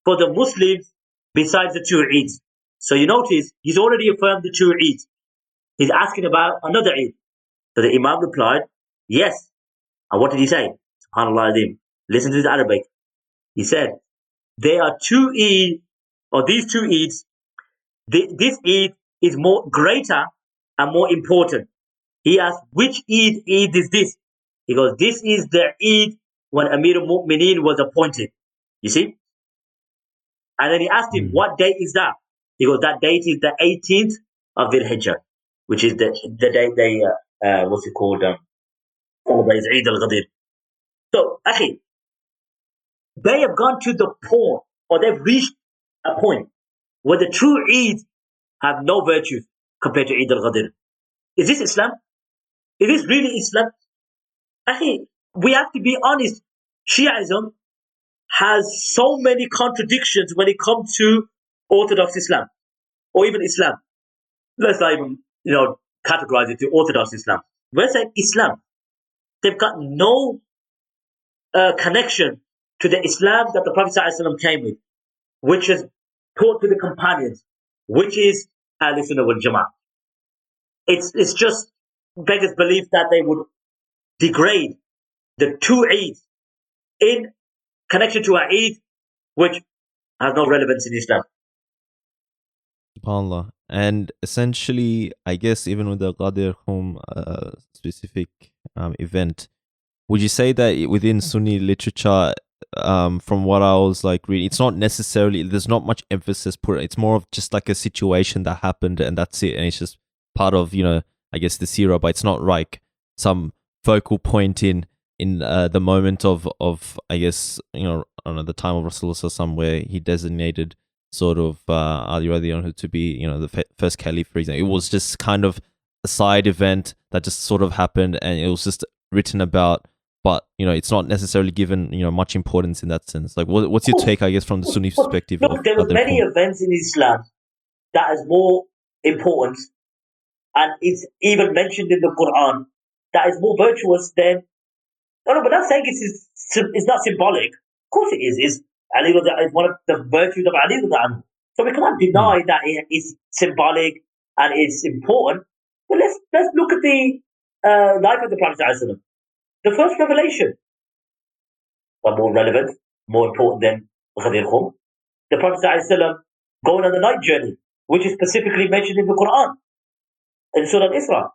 Speaker 2: for the Muslims besides the 2 Eids? So you notice, he's already affirmed the 2 Eids. He's asking about another Eid. So the Imam replied, yes. And what did he say? SubhanAllah Azim. Listen to the Arabic. He said, there are 2 Eid, or these 2 Eids. This Eid is more greater and more important. He asked, which Eid is this? He goes, this is the Eid when Amir al-Mu'mineen was appointed. You see? And then he asked him, what date is that? He goes, that date is the 18th of Dhul Hijjah, which is the day they, what's it called? Celebrate Eid al-Ghadir. So, akhi, they have gone to the point, or they've reached a point where the true Eids have no virtues compared to Eid al-Ghadir. Is this Islam? Is this really Islam? I think we have to be honest. Shiaism has so many contradictions when it comes to Orthodox Islam or even Islam. Let's not even, categorize it to Orthodox Islam. When I say Islam, they've got no connection to the Islam that the Prophet ﷺ came with, which is taught to the companions, which is Ahlul Sunnah wal Jama'ah. It's just beggars belief that they would degrade the two Eids in connection to a Eid which has no relevance in Islam.
Speaker 3: SubhanAllah. And essentially, I guess even with the Ghadir Khumm specific event, would you say that within Sunni literature, from what I was like reading, it's not necessarily, there's not much emphasis put, it's more of just like a situation that happened and that's it, and it's just part of, I guess the seerah, but it's not like some focal point in the moment of I guess, I don't know, the time of Rasulullah somewhere he designated sort of Ali radiallahu anhu to be, the first caliph, for example. It was just kind of a side event that just sort of happened and it was just written about, but it's not necessarily given much importance in that sense. Like, what's your take, I guess, from the Sunni perspective?
Speaker 2: Look, there were many events in Islam that is more important, and it's even mentioned in the Quran that is more virtuous than. No, but that's saying it's not symbolic. Of course, it is. Is Ali is one of the virtues of Ali. So we cannot deny that it is symbolic and it's important. But let's look at the life of the Prophet ﷺ. The first revelation, but more relevant, more important than Ghadir Khumm. The Prophet ﷺ going on the night journey, which is specifically mentioned in the Quran, in Surah Al-Isra.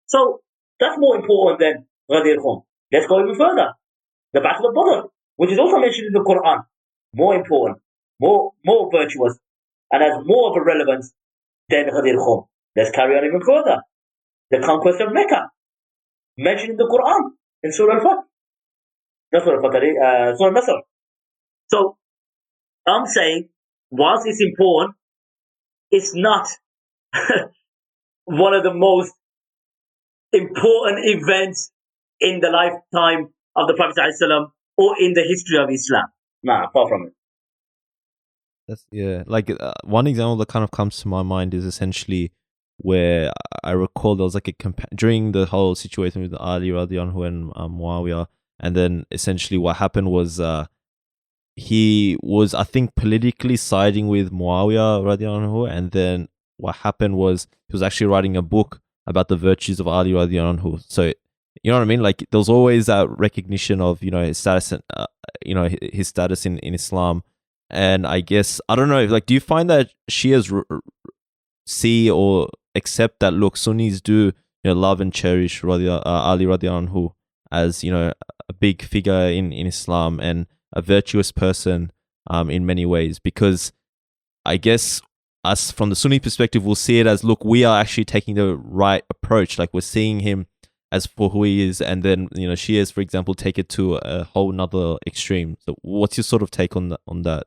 Speaker 2: So that's more important than Ghadir Khumm. Let's go even further. The Battle of Badr, which is also mentioned in the Quran, more important, more virtuous, and has more of a relevance than Ghadir Khumm. Let's carry on even further. The conquest of Mecca, mentioned in the Quran, in Surah Al-Fath. Not Surah Al-Fath, Surah Al-Nasr. So, I'm saying, whilst it's important, it's not one of the most important events in the lifetime of the Prophet ﷺ or in the history of Islam. Nah, far from it.
Speaker 3: That's like one example that kind of comes to my mind is essentially where I recall there was like during the whole situation with Ali radiallahu anhu and Muawiyah, and then essentially what happened was he was, I think, politically siding with Muawiyah radiallahu anhu, and then what happened was he was actually writing a book about the virtues of Ali radiallahu anhu. So you know what I mean? Like there was always that recognition of his status, and his status in Islam. And I guess, I don't know, like, do you find that Shias see or accept that, look, Sunnis do, love and cherish Ali radiallahu anhu as, a big figure in Islam and a virtuous person in many ways? Because I guess us from the Sunni perspective will see it as, look, we are actually taking the right approach. Like we're seeing him as for who he is, and then, Shias, for example, take it to a whole nother extreme. So what's your sort of take on that?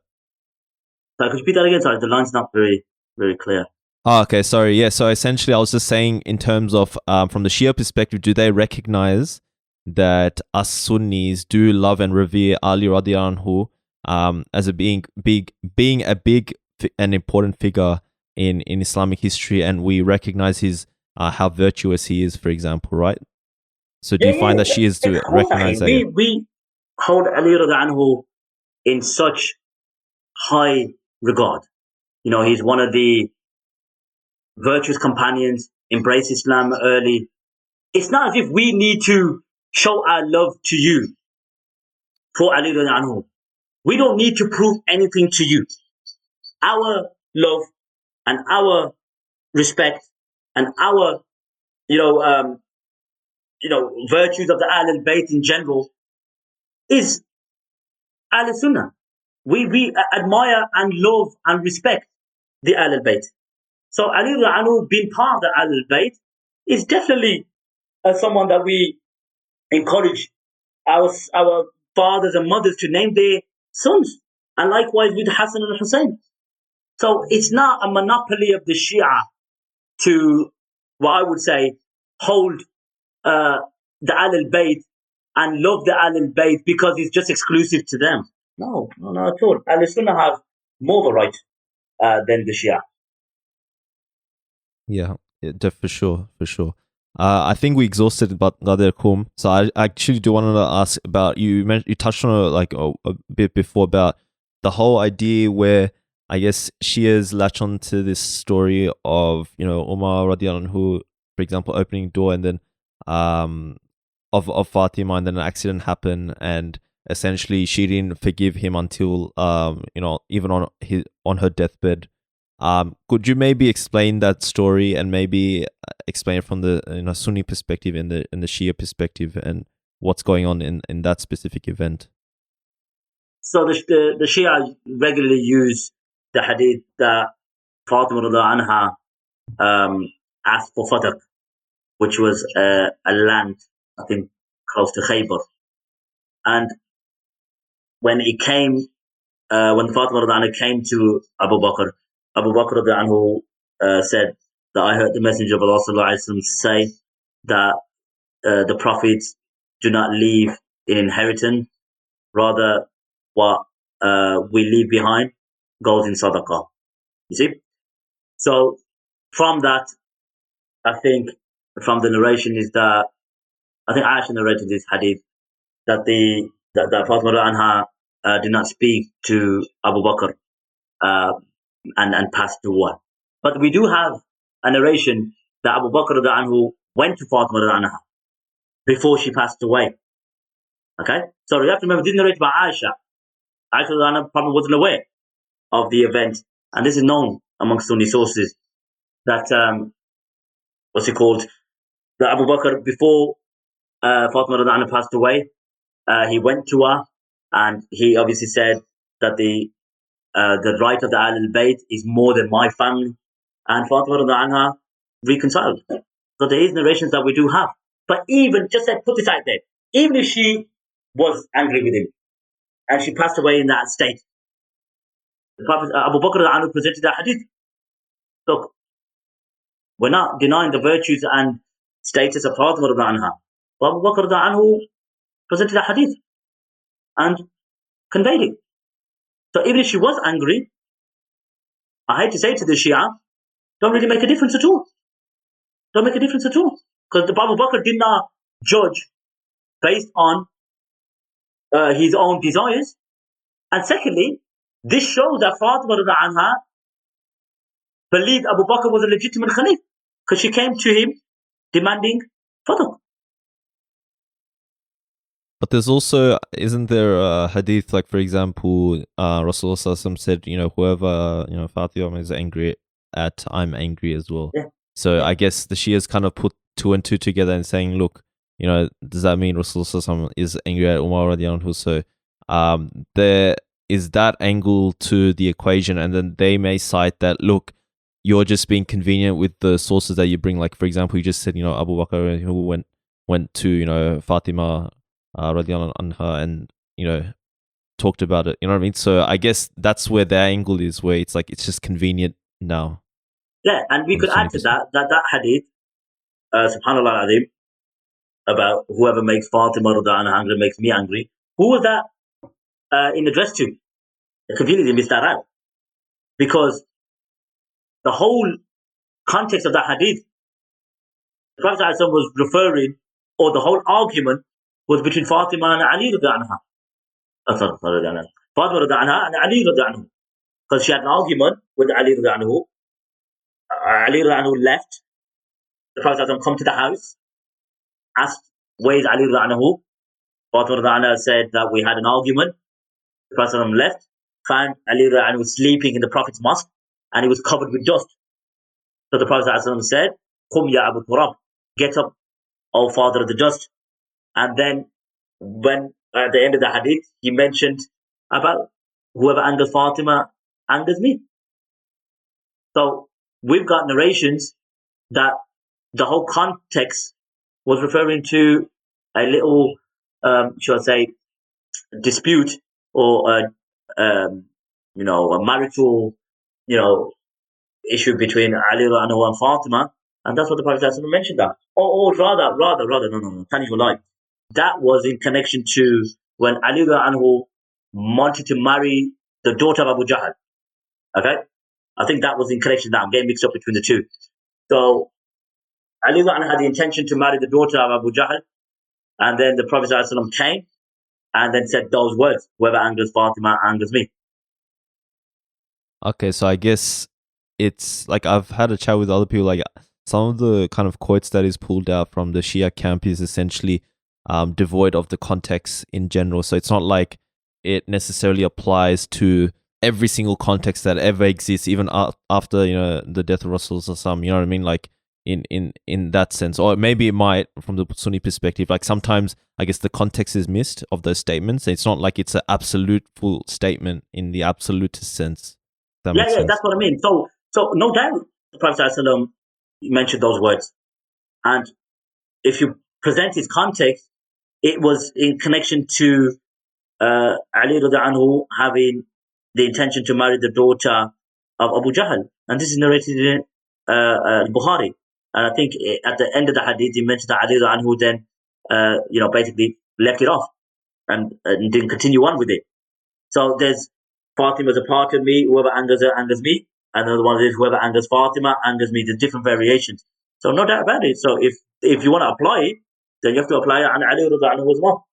Speaker 2: Could you repeat that again? Sorry, the line's not very, very clear.
Speaker 3: Oh, okay, sorry. Yeah, so essentially I was just saying in terms of, from the Shia perspective, do they recognize that us Sunnis do love and revere Ali radiallahu anhu as being a big and important figure in Islamic history, and we recognize his how virtuous he is, for example, right? So do you find that Shias do recognize that?
Speaker 2: We hold Ali radiallahu anhu in such high regard. He's one of the virtuous companions, embraced Islam early. It's not as if we need to show our love to you for Ali radiallahu anhu. We don't need to prove anything to you. Our love and our respect and our, virtues of the Ahlul Bayt in general is Ahlul Sunnah. We admire and love and respect the Ahlul Bayt. So Ali radiallahu anhu being part of the Ahlul Bayt is definitely someone that we encourage our fathers and mothers to name their sons, and likewise with Hassan and Hussein. So it's not a monopoly of the Shia to, what I would say, hold the Ahlul Bayt and love the Ahlul Bayt because it's just exclusive to them. No, not at all. Ahlul Sunnah have more of a right than the Shia.
Speaker 3: Yeah, for sure, for sure. I think we exhausted about Ghadir Khumm. So I actually do want to ask about you. You touched on it like a bit before about the whole idea where I guess Shias latch on to this story of Umar radiallahu anhu, for example, opening door and then of Fatima, and then an accident happened, and essentially she didn't forgive him until even on her deathbed. Could you maybe explain that story and maybe explain it from the Sunni perspective and the Shia perspective and what's going on in that specific event?
Speaker 2: So the Shia regularly use the hadith that Fatima radiallahu anha asked for Fatah, which was a land, I think, close to Khaybar. And when it came, when Fatima radiallahu anha came to Abu Bakr radiallahu anhu said that I heard the Messenger of Allah sallallahu alaihi wasallam say that the prophets do not leave in inheritance, rather what we leave behind goes in sadaqah. You see? So from that, I think from the narration is that I think Aisha narrated this hadith that that Fatima anha did not speak to Abu Bakr and passed away. But we do have a narration that Abu Bakr anhu went to Fatima anha before she passed away. Okay, so you have to remember this narrated by Aisha. Aisha anha probably wasn't aware of the event, and this is known amongst Sunni sources that what's it called? That Abu Bakr before Fatima anha passed away, he went to her and he obviously said that the right of the Ahlul Bayt is more than my family, and Fatima anha reconciled. So there is narrations that we do have. But even, just put this out there, even if she was angry with him and she passed away in that state, the Prophet Abu Bakr anhu presented that hadith. Look, we're not denying the virtues and status of Fatima anha. But Abu Bakr anhu presented that hadith and conveyed it. So even if she was angry, I hate to say to the Shia, don't really make a difference at all. Don't make a difference at all. Because the Abu Bakr did not judge based on his own desires. And secondly, this shows that Fatima anha believed Abu Bakr was a legitimate Khalif because she came to him demanding Fatah.
Speaker 3: But there's also, isn't there a hadith, like for example, Rasulullah said, whoever, Fatima is angry at, I'm angry as well.
Speaker 2: Yeah.
Speaker 3: So I guess the Shias kind of put two and two together and saying, look, does that mean Rasulullah is angry at Umar radiallahu anhu? So there is that angle to the equation, and then they may cite that, look, you're just being convenient with the sources that you bring. Like for example, you just said, Abu Bakr who went to, Fatima radiallahu anha and talked about it, you know what I mean? So I guess that's where their angle is, where it's like it's just convenient now.
Speaker 2: Yeah, and we could add to that hadith, subhanallah azim, about whoever makes Fatima radiallahu anha angry makes me angry. Who was that in address to? The conveniently missed that out. Because the whole context of that hadith, the Prophet was referring, or the whole argument was between Fatima and Ali radiallahu anha. Fatima radiallahu anha and Ali radiallahu anhu. Because she had an argument with Ali radiallahu anhu. Ali radiallahu anhu left. The Prophet come to the house, asked, where is Ali radiallahu anhu? Fatima radiallahu anha said that we had an argument. The Prophet left, found Ali radiallahu anhu sleeping in the Prophet's mosque, and he was covered with dust. So the Prophet said, Khumm ya Abu Turab, get up, O father of the just. And then when at the end of the hadith, he mentioned about whoever angers Fatima angers me. So we've got narrations that the whole context was referring to a little, shall I say, dispute or a marital, issue between Ali anhu and Fatima, And that's what the Prophet mentioned that. Or rather, no, tell you a lie. That was in connection to when Ali anhu wanted to marry the daughter of Abu Jahl. Okay? I think that was in connection to that. I'm getting mixed up between the two. So Ali anhu had the intention to marry the daughter of Abu Jahl, and then the Prophet came and then said those words, whoever angers Fatima angers me.
Speaker 3: Okay, so I guess it's like I've had a chat with other people, like some of the kind of quotes that is pulled out from the Shia camp is essentially devoid of the context in general. So it's not like it necessarily applies to every single context that ever exists, even after, you know, the death of Rasulullah, you know what I mean? Like in that sense. Or maybe it might from the Sunni perspective. Like sometimes I guess the context is missed of those statements. It's not like it's an absolute full statement in the absolutist sense.
Speaker 2: Yeah, that's what I mean. So no doubt the Prophet ﷺ mentioned those words. And if you present his context, it was in connection to Ali anhu having the intention to marry the daughter of Abu Jahl. And this is narrated in Bukhari. And I think at the end of the hadith, he mentioned that Ali anhu then, basically left it off and didn't continue on with it. So there's Fatima's a part of me, whoever angers her angers me. And another one is whoever angers Fatima angers me. There's different variations. So no doubt about it. So if you want to apply it, then you have to apply it on Ali anhu as well.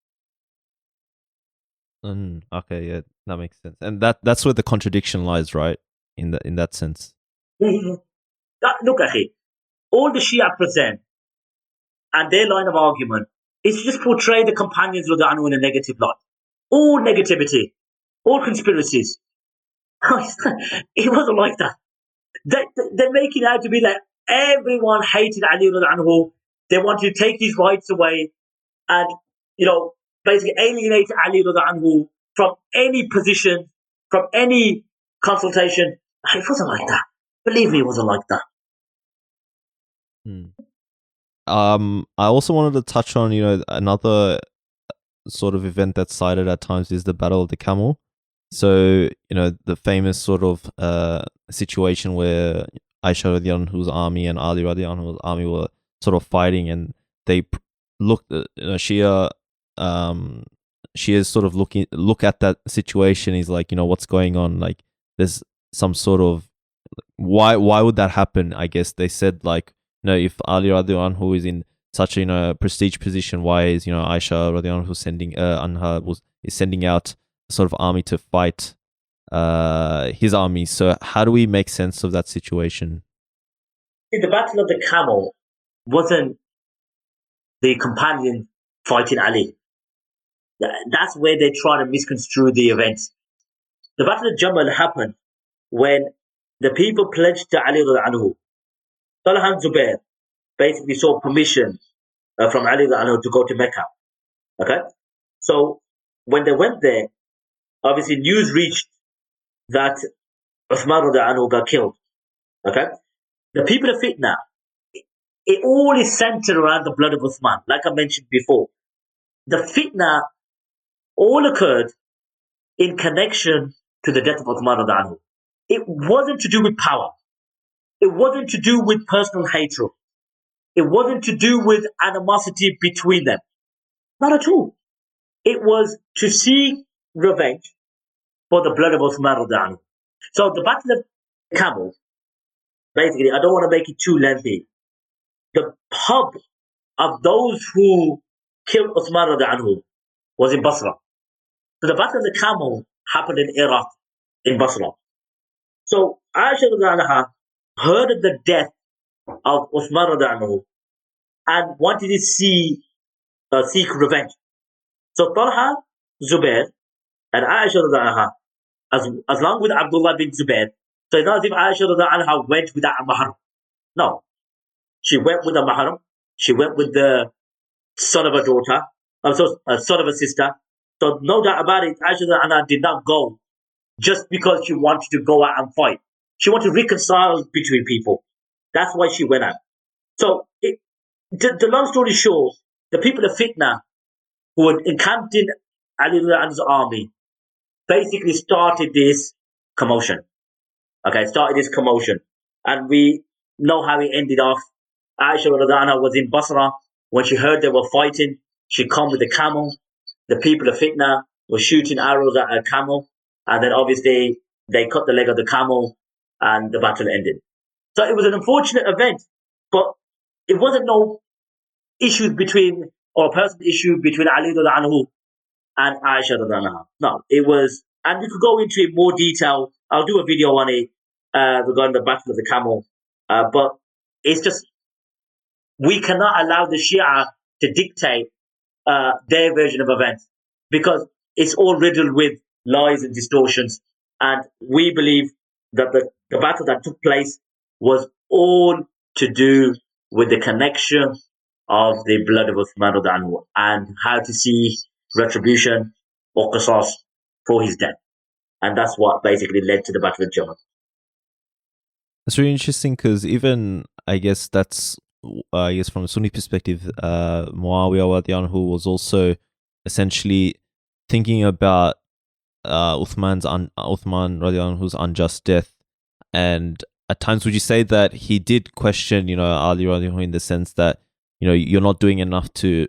Speaker 3: Okay, yeah, that makes sense. And that's where the contradiction lies, right? In that sense.
Speaker 2: Look, Akhi, all the Shia present and their line of argument is to just portray the companions in a negative light. All negativity, all conspiracies. It wasn't like that. They're making it out to be like everyone hated Ali anhu. They wanted to take his rights away and, basically alienate Ali anhu from any position, from any consultation. It wasn't like that. Believe me, it wasn't like that.
Speaker 3: I also wanted to touch on, another sort of event that's cited at times is the Battle of the Camel. So, the famous sort of situation where Aisha radiallahu anhu's army and Ali radiallahu anhu's army were sort of fighting, and they looked, Shia is sort of look at that situation. He's like, what's going on? Like, there's some sort of why would that happen? I guess they said, like, if Ali radiallahu anhu is in such a prestige position, why is Aisha radiallahu anhu sending out a sort of army to fight his army? So how do we make sense of that situation?
Speaker 2: The Battle of the Camel wasn't the companion fighting Ali. That's where they try to misconstrue the events. The Battle of Jamal happened when the people pledged to Ali anhu. Talha and Zubair basically sought permission from Ali anhu to go to Mecca. Okay? So when they went there, obviously news reached that Uthman anhu got killed. Okay? The people of Fitna, it all is centered around the blood of Uthman, like I mentioned before. The Fitna all occurred in connection to the death of Uthman anhu. It wasn't to do with power. It wasn't to do with personal hatred. It wasn't to do with animosity between them. Not at all. It was to seek revenge for the blood of Uthman anhu. So the Battle of Camel, basically, I don't want to make it too lengthy. The hub of those who killed Uthman anhu was in Basra. So the Battle of the Camel happened in Iraq, in Basra. So Aisha anha heard of the death of Uthman anhu and wanted to seek revenge. So Talha, Zubair, and Aisha anha, as long with Abdullah bin Zubair, so it's not as if Aisha anha went without a mahram. No. She went with a mahram. She went with the son of a daughter, son of a sister. So no doubt about it, Aisha anha did not go just because she wanted to go out and fight. She wanted to reconcile between people. That's why she went out. So the long story short, the people of Fitna who were encamped in Ali anhu's army basically started this commotion. Okay, started this commotion. And we know how it ended off. Aisha radiallahu anha was in Basra. When she heard they were fighting, she come with the camel. The people of Fitna were shooting arrows at a camel. And then obviously they cut the leg of the camel and the battle ended. So it was an unfortunate event, but it wasn't no issues between, or personal issue between Ali radiallahu anhu and Aisha radiallahu anha. No, it was, and we could go into it more detail. I'll do a video on it regarding the battle of the camel. But it's just, we cannot allow the Shia to dictate their version of events because it's all riddled with lies and distortions. And we believe that the battle that took place was all to do with the connection of the blood of Uthman radiallahu anhu and how to see retribution or qisas for his death. And that's what basically led to the Battle of Jamal.
Speaker 3: It's really interesting because even, I guess that's, I guess from a Sunni perspective, Muawiyah radiallahu anhu was also essentially thinking about Uthman radiallahu anhu's unjust death. And at times, would you say that he did question, Ali radiallahu anhu in the sense that, you're not doing enough to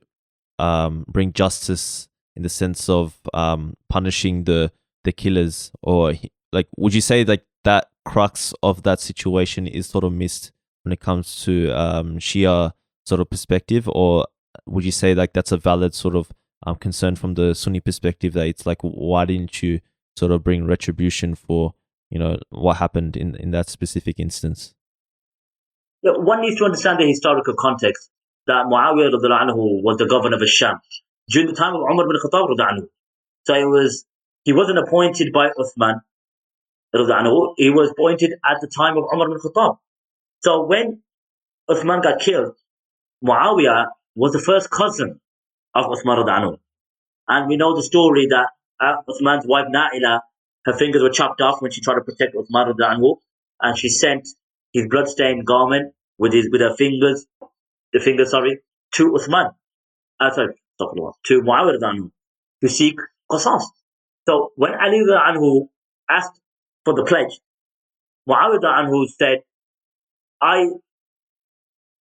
Speaker 3: bring justice in the sense of punishing the killers? Or would you say that crux of that situation is sort of missed when it comes to Shia sort of perspective? Or would you say that's a valid sort of concern from the Sunni perspective, that it's why didn't you sort of bring retribution for what happened in that specific instance?
Speaker 2: Yeah, one needs to understand the historical context that Muawiyah radiallahu anhu was the governor of Sham during the time of Umar bin Khattab radiallahu anhu. So he wasn't appointed by Uthman radiallahu anhu, he was appointed at the time of Umar bin Khattab. So when Uthman got killed, Muawiyah was the first cousin of Uthman radiallahu anhu. And we know the story that Uthman's wife Na'ila, her fingers were chopped off when she tried to protect Uthman radiallahu anhu, and she sent his bloodstained garment with her fingers, to Uthman. To Muawiyah radiallahu anhu to seek qasas. So when Ali radiallahu anhu asked for the pledge, Muawiyah radiallahu anhu said,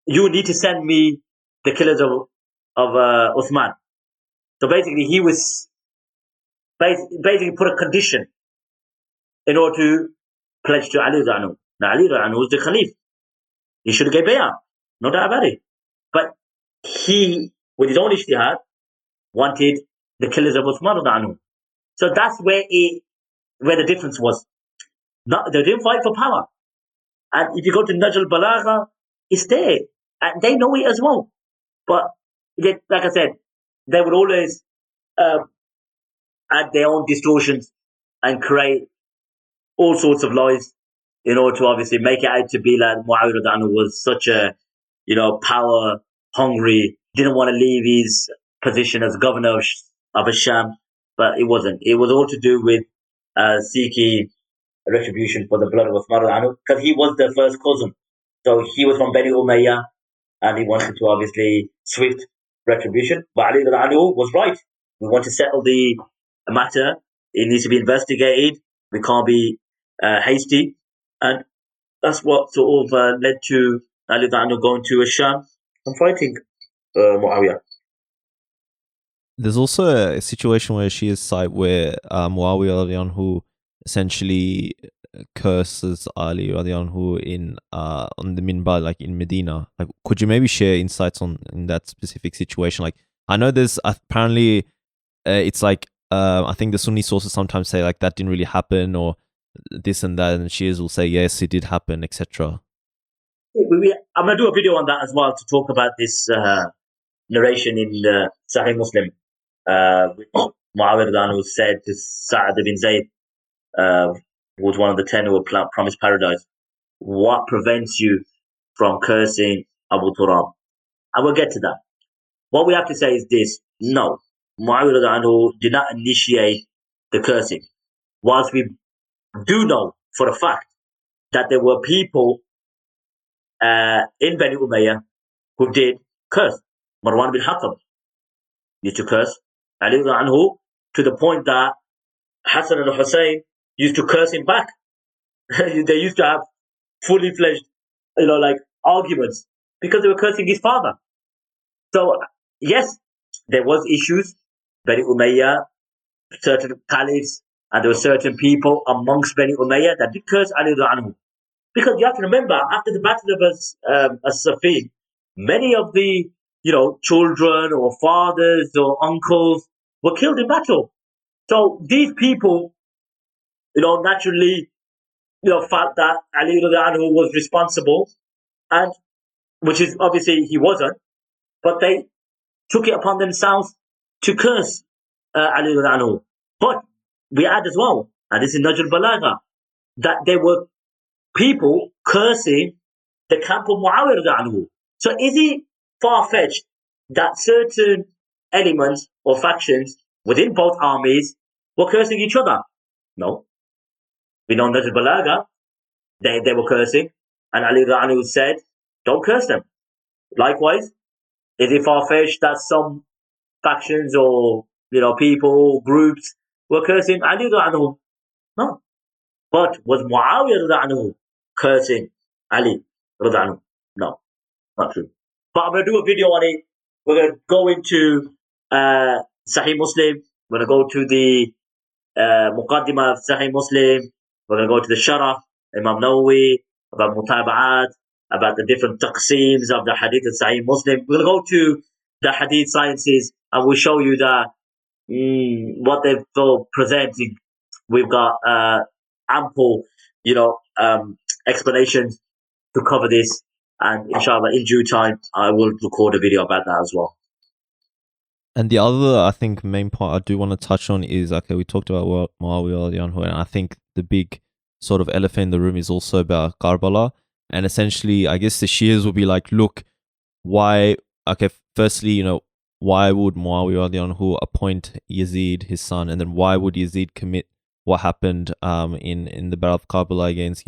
Speaker 2: you need to send me the killers of Uthman. So basically, he was basically put a condition in order to pledge to Ali radiallahu anhu. Now Ali radiallahu anhu was the Khalif. He should have gave bay'ah, no doubt about it. But he, with his own ijtihad, wanted the killers of Uthman radiallahu anhu. So that's where the difference was. They didn't fight for power. And if you go to Najl al-Balagha, it's there. And they know it as well. But like I said, they would always add their own distortions and create all sorts of lies in order to obviously make it out to be like Muawiyah radiallahu anhu was such a, power hungry, didn't want to leave his position as governor of Sham. But it wasn't. It was all to do with seeking retribution for the blood of Uthman radiallahu anhu, because he was the first cousin. So he was from Bani Umayyah, and he wanted to obviously swift retribution. But Ali radiallahu anhu was right. We want to settle the matter. It needs to be investigated. We can't be hasty. And that's what sort of led to Ali radiallahu anhu going to Sham and fighting Muawiyah.
Speaker 3: There's also a situation where she is cite where Muawiyah radiallahu anhu essentially curses Ali radiallahu anhu in on the minbar, in Medina. Could you maybe share insights in that specific situation? I know there's apparently it's I think the Sunni sources sometimes say that didn't really happen or this and that, and Shias will say yes, it did happen, etc.
Speaker 2: I'm going to do a video on that as well to talk about this narration in Sahih Muslim, which Muawiyah radiallahu anhu said to Sa'ad bin Zayd, who was one of the 10 who were promised paradise, what prevents you from cursing Abu Turab? And we'll get to that. What we have to say is this: no, Muawiyah radiallahu anhu did not initiate the cursing. Whilst we do know for a fact that there were people in Bani Umayyah who did curse. Marwan bin Hakam used to curse Ali radiallahu anhu to the point that Hassan and Hussein used to curse him back. They used to have fully fledged, arguments because they were cursing his father. So, yes, there was issues. Bani Umayyah, certain caliphs, and there were certain people amongst Bani Umayyah that did curse Ali anhu. Because you have to remember, after the Battle of As-Saffin, many of the, children or fathers or uncles were killed in battle. So these people, naturally, felt that Ali anhu was responsible, and which is obviously he wasn't, but they took it upon themselves to curse Ali anhu. But we add as well, and this is Najr Balagha, that there were people cursing the camp of Muawiyah anhu. So is it far-fetched that certain elements or factions within both armies were cursing each other? No. We know Najr Balagha, they were cursing, and Ali anhu said, don't curse them. Likewise, is it far-fetched that some factions or people, groups were cursing Ali anhu? No. But was Muawiyah anhu cursing Ali anhu? No, not true. But I'm going to do a video on it. We're going to go into Sahih Muslim. We're going to go to the Muqaddimah of Sahih Muslim. We're going to go to the Sharaf, Imam Nawawi, about Mutaba'at, about the different taqseems of the Hadith of Sahih Muslim. We're going to go to the Hadith sciences, and we'll show you that what they've presented. We've got ample, explanations to cover this, and inshallah, in due time, I will record a video about that as well.
Speaker 3: And the other, I think, main part I do want to touch on is, okay, we talked about Muawiyah anhu, and I think the big sort of elephant in the room is also about Karbala. And essentially, I guess the Shias will be like, look, why, okay, firstly, why would Muawiyah anhu appoint Yazid, his son, and then why would Yazid commit what happened in the Battle of Karbala against,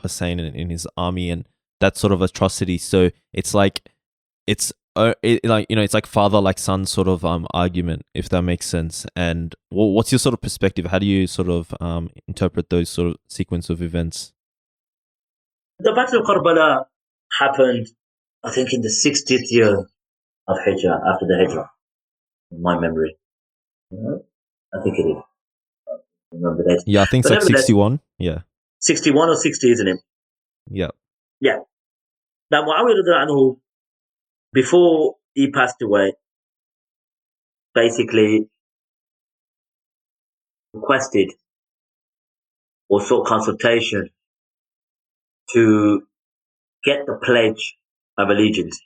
Speaker 3: Hussein and in his army, and that sort of atrocity. So it's like, it's like father like son sort of argument, if that makes sense. And what's your sort of perspective? How do you sort of interpret those sort of sequence of events?
Speaker 2: The Battle of Karbala happened, I think, in the 60th year of Hijrah, after the Hijrah, in my memory. I think it is. I remember that.
Speaker 3: Yeah, I think it's like 61. Yeah.
Speaker 2: 61 or 60, isn't it?
Speaker 3: Yeah.
Speaker 2: Yeah. Now, Muawiyah anhu, before he passed away, basically requested or sought consultation to get the pledge of allegiance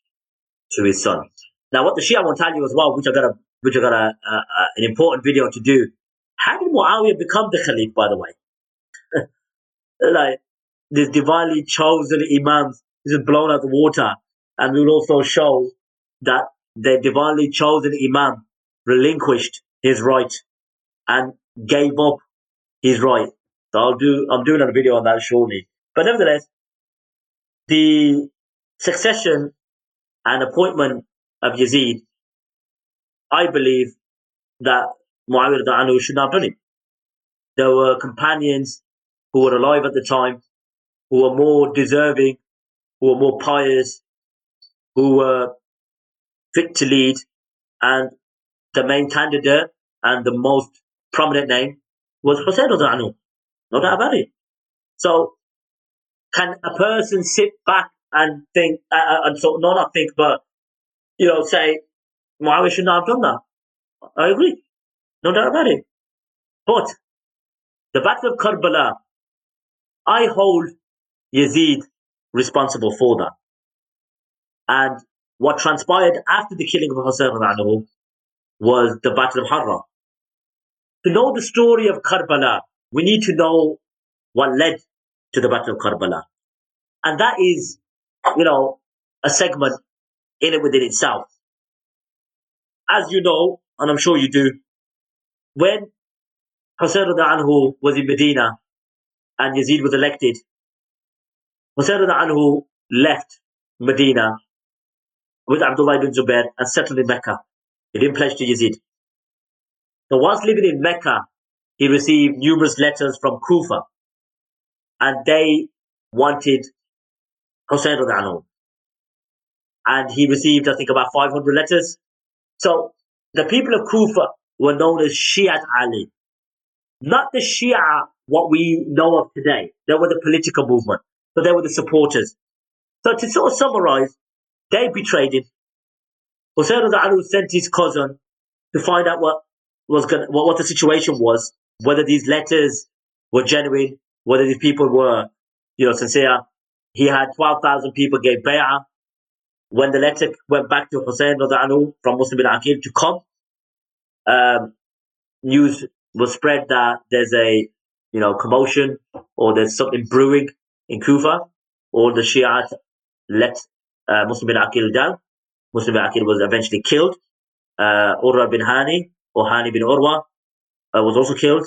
Speaker 2: to his son. Now, what the Shia won't tell you as well, which I got an important video to do. How did Muawiyah become the Khalif, by the way? Like, the divinely chosen imams, this is blown out the water, and we will also show that the divinely chosen imam relinquished his right and gave up his right. So I'm doing a video on that shortly. But nevertheless, the succession and appointment of Yazid, I believe that Muawiyah anhu should not have done it. There were companions who were alive at the time, who were more deserving, who were more pious, who were fit to lead, and the main candidate and the most prominent name was Hussein anhu. No doubt about it. So, can a person sit back and think, and so not think, but say Muawiyah should not have done that? I agree, no doubt about it. But the Battle of Karbala, I hold Yazid responsible for that. And what transpired after the killing of Hussein anhu was the Battle of Harra. To know the story of Karbala, we need to know what led to the Battle of Karbala. And that is, a segment in it within itself. As you know, and I'm sure you do, when Hussein anhu was in Medina and Yazid was elected, Hussein anhu left Medina with Abdullah ibn Zubair and settled in Mecca. He didn't pledge to Yazid. So whilst living in Mecca, he received numerous letters from Kufa, and they wanted Hussein anhu. and he received, I think, about 500 letters. So the people of Kufa were known as Shi'at Ali, not the Shia what we know of today. They were the political movement, but they were the supporters. So to sort of summarize, they betrayed him. Hussein al sent his cousin to find out what the situation was, whether these letters were genuine, whether these people were, sincere. He had 12,000 people gave bay'ah. When the letter went back to Hussein from Muslim bin Aqil to come, news was spread that there's a commotion or there's something brewing in Kufa. All the Shiite let Muslim bin Aqil down. Muslim bin Aqil was eventually killed. Urwa bin Hani or Hani bin Urwa was also killed.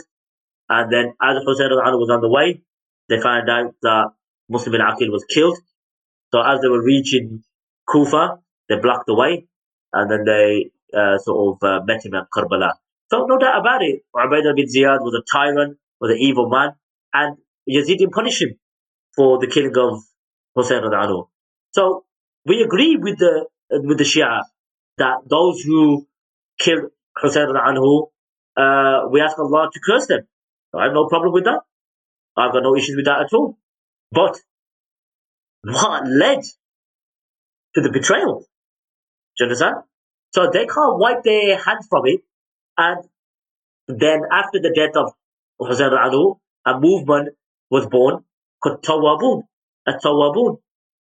Speaker 2: And then as Hussein was on the way, they found out that Muslim bin Aqil was killed. So as they were reaching Kufa, they blocked the way, and then they met him at Karbala. So no doubt about it, Ubaidah bin Ziyad was a tyrant, was an evil man, and Yazid didn't punish him for the killing of Hussein radhiyallahu. So we agree with the Shia that those who killed Hussein radhiyallahu, we ask Allah to curse them. I have no problem with that. I've got no issues with that at all. But what led to the betrayal? Do you understand? So they can't wipe their hands from it. And then after the death of Hussein al-Anu, a movement was born called Tawabun.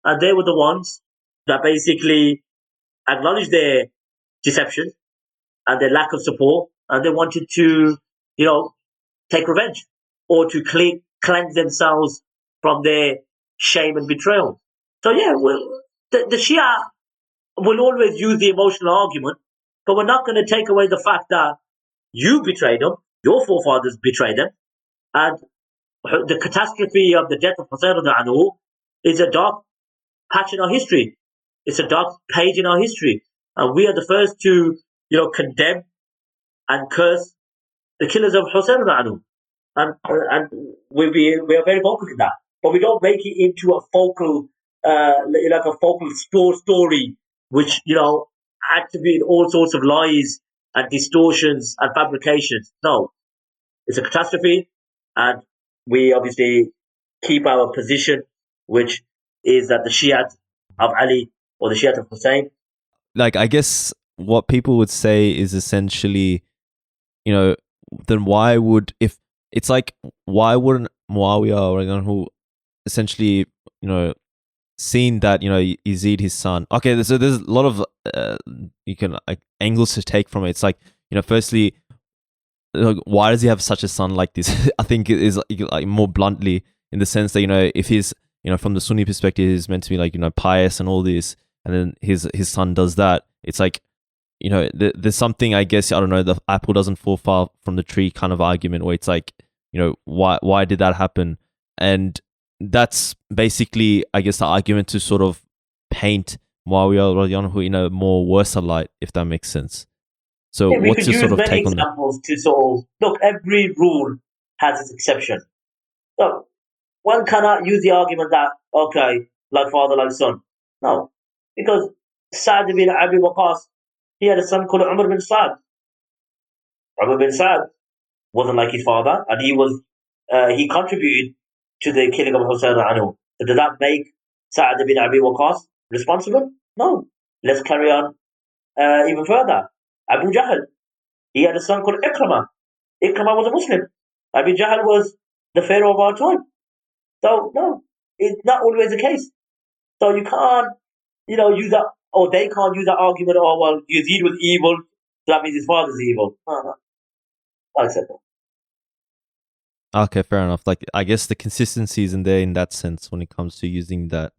Speaker 2: And they were the ones that basically acknowledged their deception and their lack of support, and they wanted to, take revenge or to cleanse themselves from their shame and betrayal. So yeah, the Shia will always use the emotional argument, but we're not going to take away the fact that you betrayed them, your forefathers betrayed them, and the catastrophe of the death of Hussein radhiyallahu is a dark patch in our history. It's a dark page in our history, and we are the first to, condemn and curse the killers of Hussein radhiyallahu, and we are very vocal in that, but we don't make it into a focal, story, which attribute all sorts of lies and distortions and fabrications. No, it's a catastrophe, and we obviously keep our position, which is that the Shiite of Ali or the Shiite of Hussein.
Speaker 3: Like, I guess what people would say is essentially, then why would, if it's like, why wouldn't Muawiyah or who essentially, seen that, Yazid, his son. Okay, so there's a lot of angles to take from it. It's like, firstly, why does he have such a son like this? I think it is like more bluntly in the sense that, if he's, from the Sunni perspective, he's meant to be like, pious and all this, and then his son does that. It's like, there's something, I guess, I don't know, the apple doesn't fall far from the tree kind of argument where it's like, why did that happen? And that's basically, I guess, the argument to sort of paint Muawiyah in a more worse light, if that makes sense. So what's your sort of take on that?
Speaker 2: Examples to sort of, look, every rule has its exception. So one cannot use the argument that, okay, like father, like son. No, because Sa'd bin Abi Waqqas, he had a son called Umar bin Sa'd. Umar bin Sa'd wasn't like his father, and he contributed to the killing of Hussein al-Anu. So does that make Sa'd bin Abi Waqqas responsible? No. Let's carry on even further. Abu Jahl, he had a son called Ikramah. Ikramah was a Muslim. Abu Jahl was the pharaoh of our time. So no, it's not always the case. So you can't, use that, or they can't use that argument, oh, well, Yazid was evil, so that means his father's evil. No. Not acceptable.
Speaker 3: Okay, fair enough. Like, I guess the consistency isn't there in that sense when it comes to using that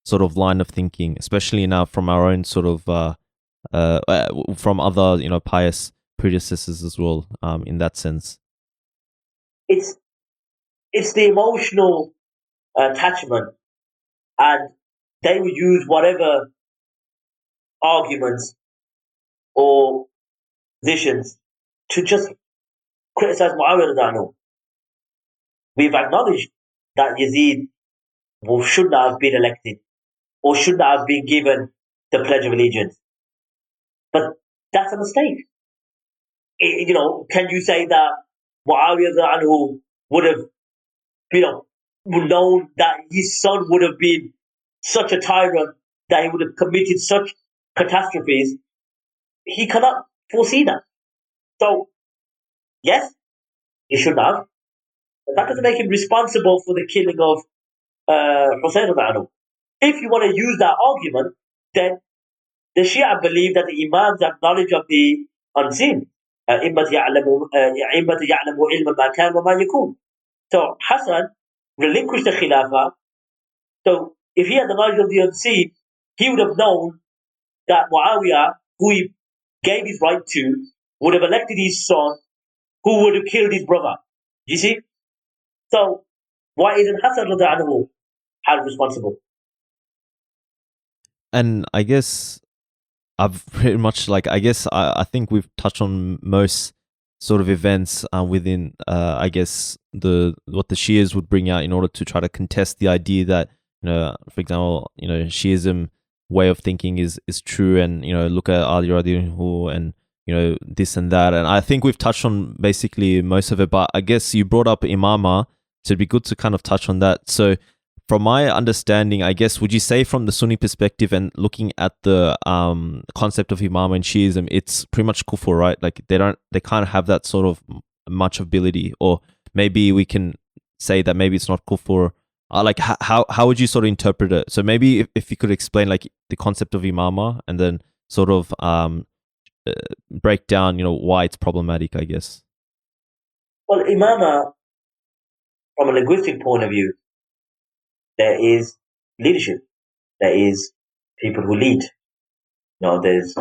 Speaker 3: sort of line of thinking, especially now from our own sort of, from other, pious predecessors as well, in that sense.
Speaker 2: It's the emotional attachment, and they will use whatever arguments or positions to just criticize Muawiyah radhiyallahu. We've acknowledged that Yazid should not have been elected or should not have been given the Pledge of Allegiance. But that's a mistake. Can you say that Muawiyah anhu would have, known that his son would have been such a tyrant, that he would have committed such catastrophes? He cannot foresee that. So, yes, he should have. But that doesn't make him responsible for the killing of Hussein anhu. If you want to use that argument, then the Shia believe that the Imams have knowledge of the unseen. إِمَّةَ يَعْلَمُ عِلْمَ مَا كَانَ وَمَا يَكُونُ. So Hassan relinquished the Khilafah. So if he had the knowledge of the unseen, he would have known that Muawiyah, who he gave his right to, would have elected his son, who would have killed his brother. You see? So why isn't Hassan anhu held responsible?
Speaker 3: And I guess I've pretty much I think we've touched on most sort of events within I guess what the Shias would bring out in order to try to contest the idea that, for example, Shiism way of thinking is true, and look at Ali radiallahu and this and that, and I think we've touched on basically most of it. But I guess you brought up Imamah, so it'd be good to kind of touch on that. So from my understanding, I guess, would you say from the Sunni perspective and looking at the concept of Imamah and Shiism, it's pretty much kufr, right? Like they can't have that sort of much ability, or maybe we can say that maybe it's not kufr. Like how would you sort of interpret it? So maybe if you could explain like the concept of Imamah and then sort of break down, why it's problematic, I guess.
Speaker 2: Well, Imamah, from a linguistic point of view, there is leadership. There is people who lead. There's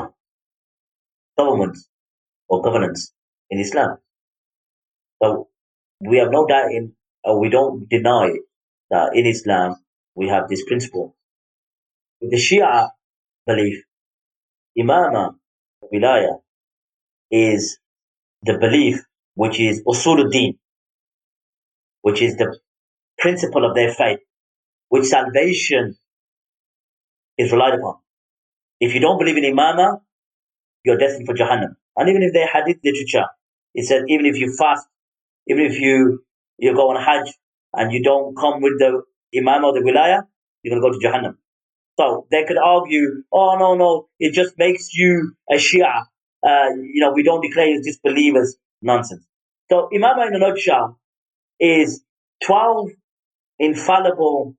Speaker 2: government or governance in Islam. So we have no doubt we don't deny that in Islam we have this principle. With the Shia belief, Imamah, Wilaya, is the belief which is Usuluddin, which is the principle of their faith, which salvation is relied upon. If you don't believe in Imamah, you're destined for Jahannam. And even if they're hadith literature, it says even if you fast, even if you go on Hajj and you don't come with the Imam or the Wilaya, you're going to go to Jahannam. So they could argue, oh, no, it just makes you a Shia. We don't declare you as disbelievers. Nonsense. So Imamah in a nutshell is 12 infallible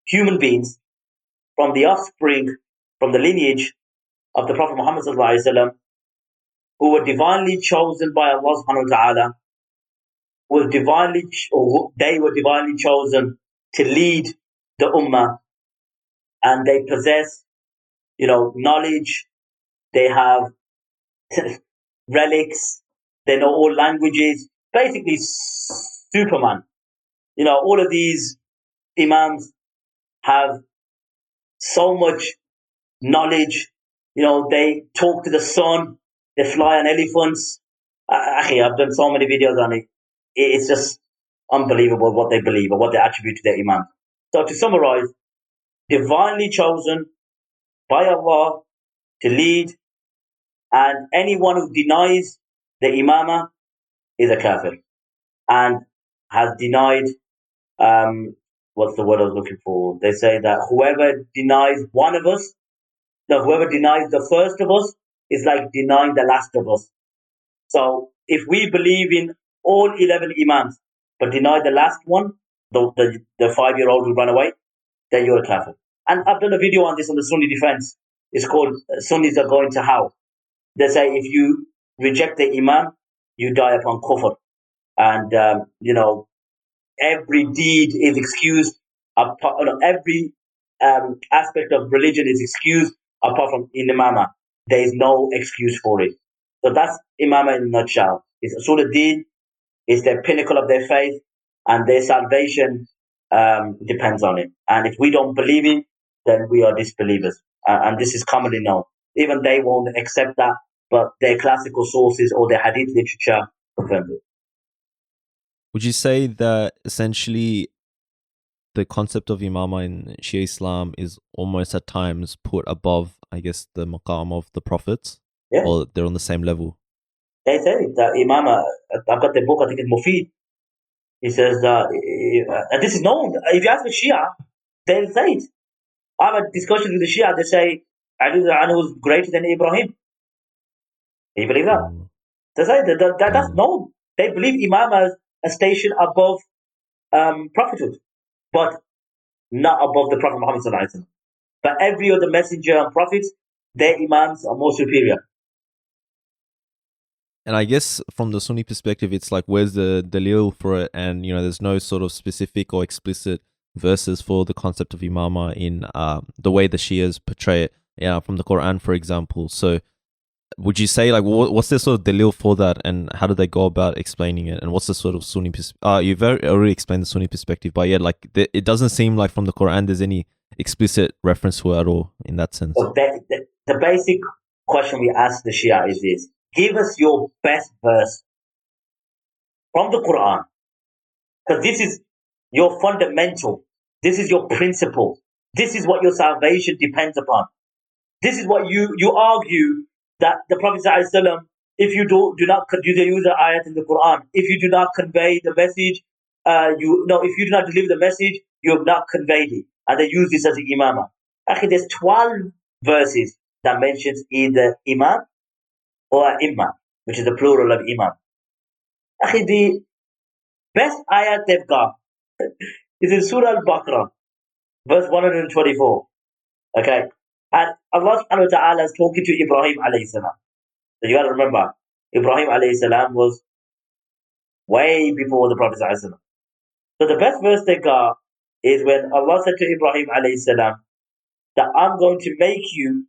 Speaker 2: human beings from the offspring, from the lineage of the Prophet Muhammad sallallahu alaihi wasallam, who were divinely chosen by Allah subhanahu wa ta'ala, they were divinely chosen to lead the ummah, and they possess, knowledge. They have relics. They know all languages. Basically, Superman. All of these imams have so much knowledge. They talk to the sun. They fly on elephants. I've done so many videos on it. It's just unbelievable what they believe or what they attribute to their imam. So to summarize, divinely chosen by Allah to lead, and anyone who denies the imamah is a kafir and has denied, what's the word I was looking for? They say that whoever denies one of us, whoever denies the first of us is like denying the last of us. So if we believe in all 11 imams but deny the last one, the 5-year-old who ran away, then you're a kafir. And I've done a video on this on the Sunni defense. It's called Sunnis Are Going to Hell. They say if you reject the imam, you die upon kufr. And, every deed is excused. Every aspect of religion is excused apart from in imamah. There is no excuse for it. So that's imamah in a nutshell. It's Usuluddin, it's the pinnacle of their faith, and their salvation depends on it. And if we don't believe it, then we are disbelievers. And this is commonly known. Even they won't accept that, but their classical sources or their hadith literature confirm it.
Speaker 3: Would you say that essentially the concept of Imamah in Shia Islam is almost at times put above, I guess, the maqam of the prophets,
Speaker 2: Yeah.
Speaker 3: or they're on the same level.
Speaker 2: They say that Imamah, I've got the book, I think it's Mufid. He says that, and this is known. If you ask the Shia, they'll say it. I have a discussion with the Shia, they say Ali Anhu was greater than Ibrahim. Do you believe that?
Speaker 3: Mm.
Speaker 2: They say that's known. They believe Imam as a station above prophethood, but not above the Prophet Muhammad Sallallahu Alaihi Wasallam. But every other messenger and prophets, their Imams are more superior.
Speaker 3: And I guess from the Sunni perspective, it's like, where's the dalil for it? And, there's no sort of specific or explicit verses for the concept of Imamah in the way the Shias portray it, from the Quran, for example. So would you say, like, what's the sort of dalil for that, and how do they go about explaining it? And what's the sort of Sunni perspective? You've already explained the Sunni perspective, but yeah, like, it doesn't seem like from the Quran there's any explicit reference to it at all in that sense.
Speaker 2: So the basic question we ask the Shia is this: give us your best verse from the Quran, because this is your fundamental, this is your principle, this is what your salvation depends upon. This is what you argue that the Prophet ﷺ, if you do not use the ayat in the Quran, if you do not convey the message, if you do not deliver the message, you have not conveyed it, and they use this as an imamah. Actually, there's 12 verses that mentions either imam or imam, which is the plural of imam. Actually, the best ayat they've got is in Surah Al-Baqarah, verse 124. Okay, and Allah subhanahu wa ta'ala is talking to Ibrahim alayhi salam. So you got to remember, Ibrahim alayhi salam was way before the Prophet sallallahu alaihi wasallam. So the best verse they got is when Allah said to Ibrahim alayhi salam that I'm going to make you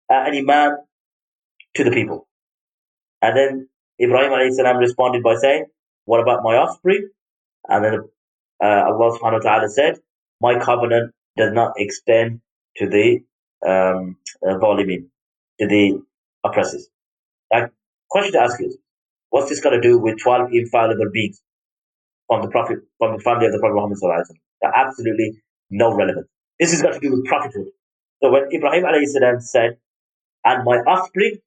Speaker 2: an imam to the people. And then Ibrahim alayhi salam responded by saying, what about my offspring? And then Allah subhanahu wa ta'ala said, my covenant does not extend to the zalimin, to the oppressors. Like, question to ask is, what's this got to do with 12 infallible beings from the Prophet, from the family of the Prophet Muhammad sallallahu alaihi wasallam? Absolutely no relevance. This has got to do with prophethood. So when Ibrahim alayhi salam said, and my offspring,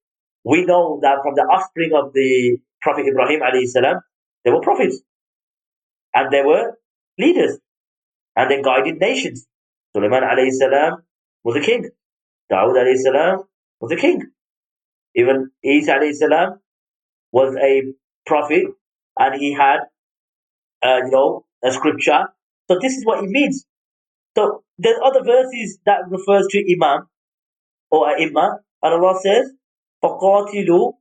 Speaker 2: we know that from the offspring of the Prophet Ibrahim alayhi salam, they were prophets, and they were leaders, and they guided nations. Sulaiman alayhi salam was a king. Dawood alayhi salam was a king. Even Isa alayhi salam was a prophet, and he had, a scripture. So this is what it means. So there's other verses that refers to imam or imam, and Allah says, فَقَاتِلُوا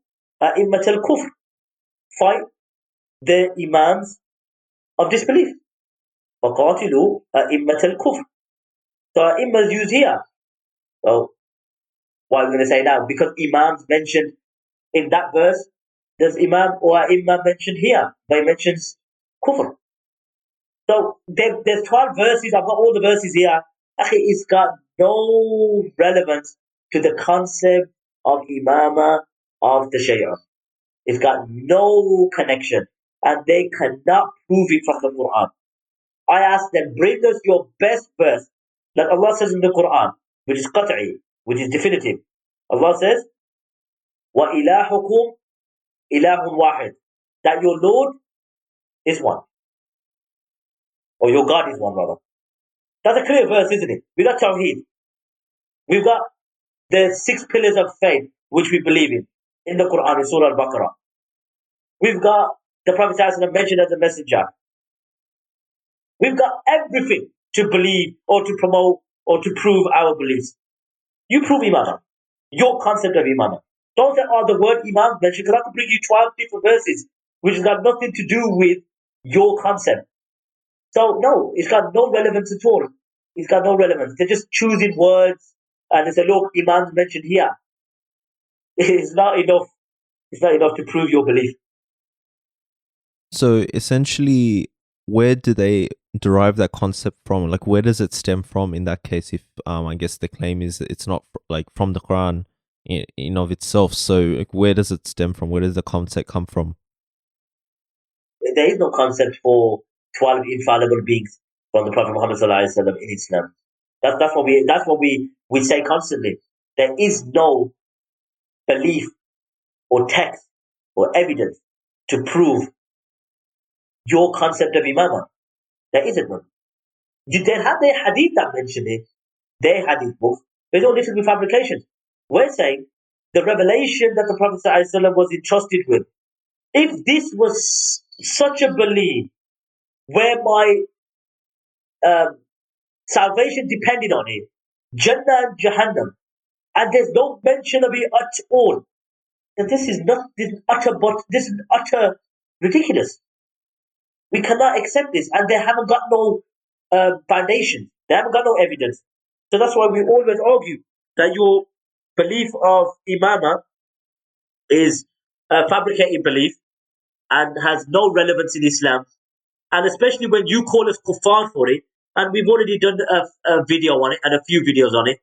Speaker 2: أَئِمَّةَ الْكُفْرِ, fight the imams of disbelief. فَقَاتِلُوا أَئِمَّةَ الْكُفْرِ. So imam is used here. So what I'm going to say now, because imams mentioned in that verse, there's imam or imam mentioned here, but it mentions kufr. So there's 12 verses, I've got all the verses here. It's got no relevance to the concept of imamah of the Shia. It's got no connection, and they cannot prove it from the Quran. I ask them, bring us your best verse, like Allah says in the Quran, which is qat'i, which is definitive. Allah says, وَإِلَهُكُمْ إِلَهٌ وَاحِدٌ, that your Lord is one. Or your God is one, rather. That's a clear verse, isn't it? We've got Tawheed. We've got the 6 pillars of faith, which we believe in the Quran, in Surah Al-Baqarah. We've got the Prophet ﷺ mentioned as a messenger. We've got everything to believe or to promote or to prove our beliefs. You prove Imamah, your concept of Imamah. Don't say, the word Imam mentioned, because I could bring you 12 different verses, which has got nothing to do with your concept. So, no, it's got no relevance at all. It's got no relevance. They're just choosing words, and they say, look, Imam's mentioned here. It's not enough. It's not enough to prove your belief.
Speaker 3: So, essentially, where do they derive that concept from? Like, where does it stem from in that case? If I guess the claim is that it's not like from the Quran in of itself. So, like, where does it stem from? Where does the concept come from?
Speaker 2: There is no concept for 12 infallible beings. from the Prophet Muhammad sallallahu alaihi wasallam in Islam. That's what we say constantly. There is no belief or text or evidence to prove your concept of Imamah. There isn't one. They have their hadith that mention it, their hadith books. There's no little fabrications. We're saying the revelation that the Prophet ﷺ was entrusted with. If this was such a belief where my salvation depended on it, Jannah and Jahannam, and there's no mention of it at all, then this is utter ridiculous. We cannot accept this, and they haven't got no foundation. They haven't got no evidence. So that's why we always argue that your belief of Imamah is a fabricated belief and has no relevance in Islam. And especially when you call us kuffar for it, and we've already done a video on it and a few videos on it,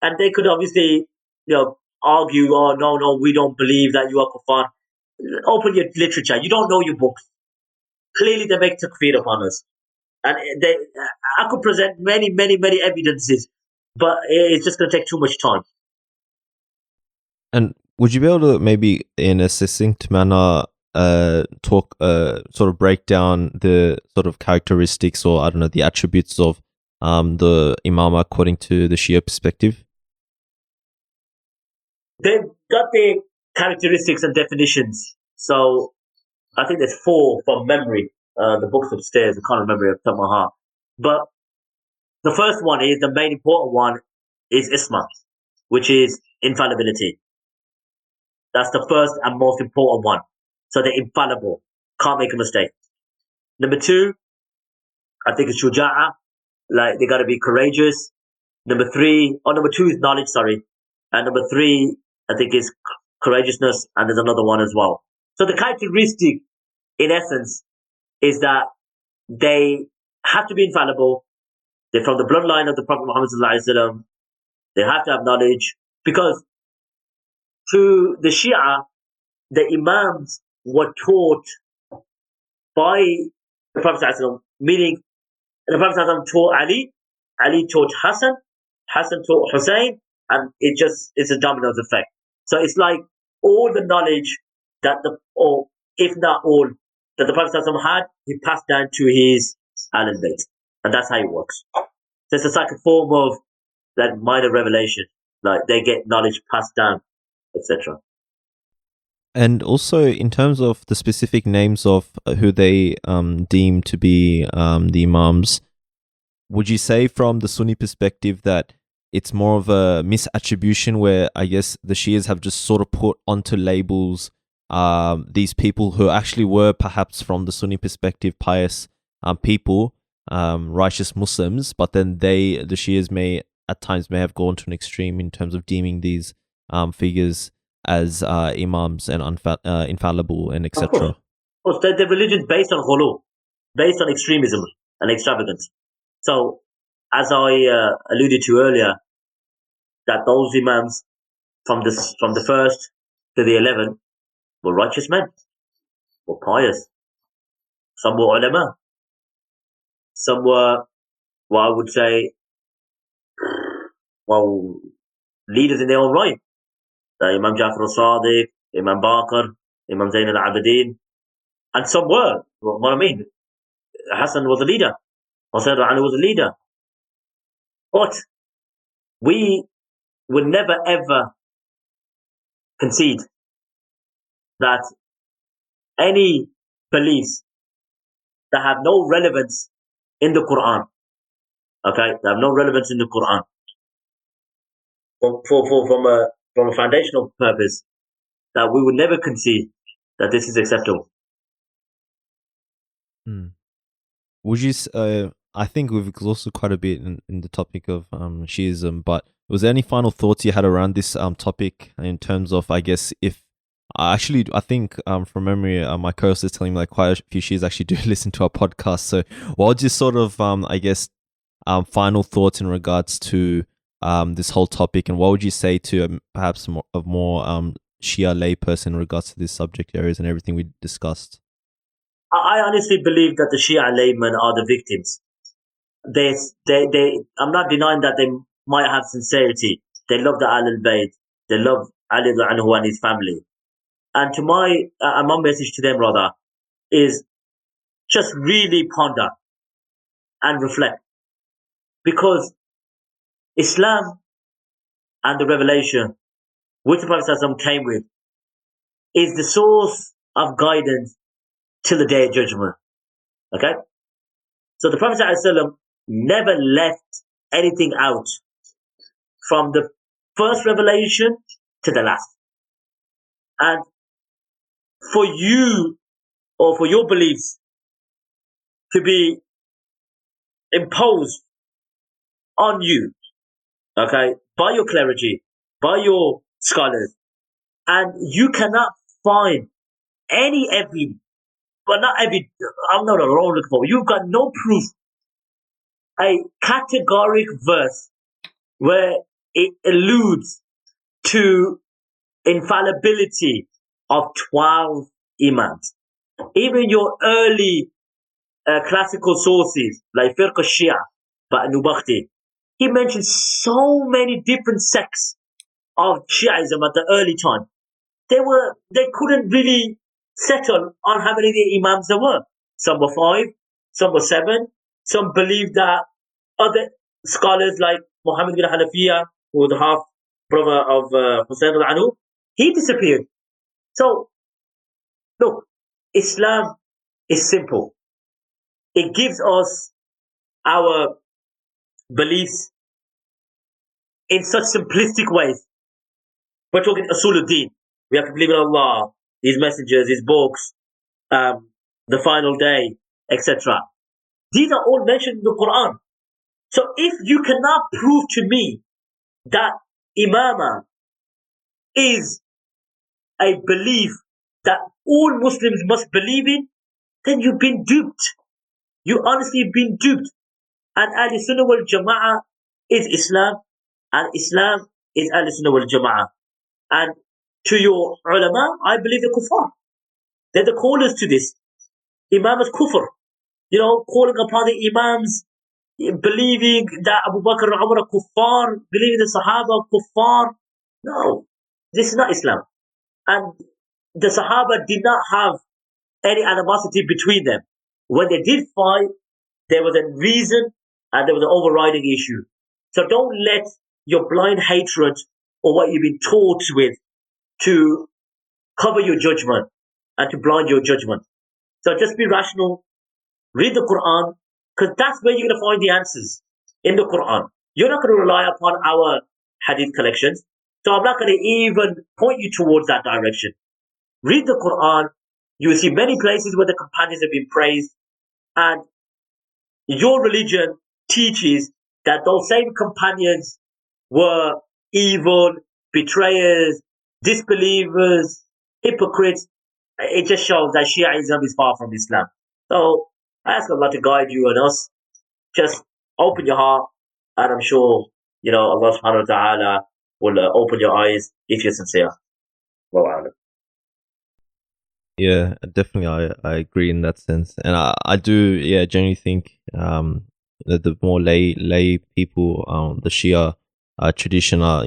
Speaker 2: and they could obviously, argue, oh no, we don't believe that you are kuffar. Open your literature. You don't know your books. Clearly, they make takfir upon us, and I could present many evidences, but it's just going to take too much time.
Speaker 3: And would you be able to maybe, in a succinct manner, talk, sort of break down the sort of characteristics, or I don't know, the attributes of the Imamah according to the Shia perspective?
Speaker 2: They've got their characteristics and definitions. So I think there's 4 from memory. The book's upstairs. I can't remember it off the top of my heart. But the first one is, the main important one is Isma, which is infallibility. That's the first and most important one. So they're infallible. Can't make a mistake. Number 2, I think it's Shuja'a. Like, they got to be courageous. Number 2 is knowledge, sorry. And number 3, I think, is courageousness. And there's another one as well. So the characteristic, in essence, is that they have to be infallible. They're from the bloodline of the Prophet Muhammad sallallahu alaihi wasallam. They have to have knowledge, because to the Shia, the Imams were taught by the Prophet sallallahu alaihi wasallam, meaning the Prophet sallallahu alaihi wasallam taught Ali, Ali taught Hassan, Hassan taught Hussein, and it's a dominoes effect. So it's like all the knowledge that or if not all, that the Prophet ﷺ had, he passed down to his Ahlul Bayt. And that's how it works. So it's like a form of that minor revelation. Like, they get knowledge passed down, etc.
Speaker 3: And also, in terms of the specific names of who they deem to be the Imams, would you say from the Sunni perspective that it's more of a misattribution, where I guess the Shias have just sort of put onto labels these people who actually were, perhaps from the Sunni perspective, pious people, righteous Muslims, but then the Shias may at times have gone to an extreme in terms of deeming these figures as Imams and infallible and etc.
Speaker 2: Of course, the religion's based on ghulu, based on extremism and extravagance. So, as I alluded to earlier, that those Imams from the first to the 11th were righteous men, were pious. Some were ulama. Some were, what I would say, leaders in their own right. Imam Jafar al-Sadiq, Imam Baqir, Imam Zain al-Abidin. And some were, what I mean, Hassan was a leader. Hussein Ali was a leader. But we would never ever concede that any beliefs that have no relevance in the Quran, okay, that have no relevance in the Quran, from a foundational purpose, that we would never concede that this is acceptable.
Speaker 3: Would you? I think we've exhausted quite a bit in the topic of Shiism, but was there any final thoughts you had around this topic in terms of, I guess, if I think from memory, my co-host is telling me like quite a few Shias actually do listen to our podcast. So what would you sort of, I guess, final thoughts in regards to this whole topic, and what would you say to perhaps a more Shia layperson in regards to these subject areas and everything we discussed?
Speaker 2: I honestly believe that the Shia laymen are the victims I'm not denying that they might have sincerity. They love the Ahlul Bayt. They love Ali anhu and his family. And to my message to them rather is just really ponder and reflect, because Islam and the revelation which the Prophet ﷺ came with is the source of guidance till the day of judgment. Okay? So the Prophet ﷺ never left anything out from the first revelation to the last. And for you or for your beliefs to be imposed on you, okay, by your clergy, by your scholars, and you cannot find any evidence, but not every, I'm not a wrong looking for, you've got no proof, a categoric verse where it alludes to infallibility of 12 imams. Even your early classical sources, like Firqa Shia, by Nubakhti, he mentions so many different sects of Shiaism at the early time. They couldn't really settle on how many the imams there were. Some were 5, some were 7. Some believed that other scholars like Muhammad bin Hanafiya, who was the half brother of Hussein al-Anu, he disappeared. So, look, Islam is simple. It gives us our beliefs in such simplistic ways. We're talking Usuluddin. We have to believe in Allah, His messengers, His books, the final day, etc. These are all mentioned in the Quran. So if you cannot prove to me that Imamah is a belief that all Muslims must believe in, then you've been duped. You honestly have been duped. And Ahl Sunnah wal Jama'ah is Islam, and Islam is Ahl Sunnah wal Jama'ah. And to your ulama, I believe they're kuffar. They're the callers to this. Imam is kufr. Calling upon the imams, believing that Abu Bakr and Umar are kuffar, believing the Sahaba are kuffar. No, this is not Islam. And the Sahaba did not have any animosity between them. When they did fight, there was a reason and there was an overriding issue. So don't let your blind hatred or what you've been taught with to cover your judgment and to blind your judgment. So just be rational, read the Quran, because that's where you're going to find the answers, in the Quran. You're not going to rely upon our hadith collections, so I'm not going to even point you towards that direction. Read the Quran, you will see many places where the companions have been praised, and your religion teaches that those same companions were evil, betrayers, disbelievers, hypocrites. It just shows that Shiaism is far from Islam. So I ask Allah to guide you and us. Just open your heart, and I'm sure, Allah subhanahu wa ta'ala will open your eyes if you're sincere. Wallahu a'lam.
Speaker 3: Yeah, definitely. I agree in that sense, and I do generally think that the more lay people, the Shia tradition are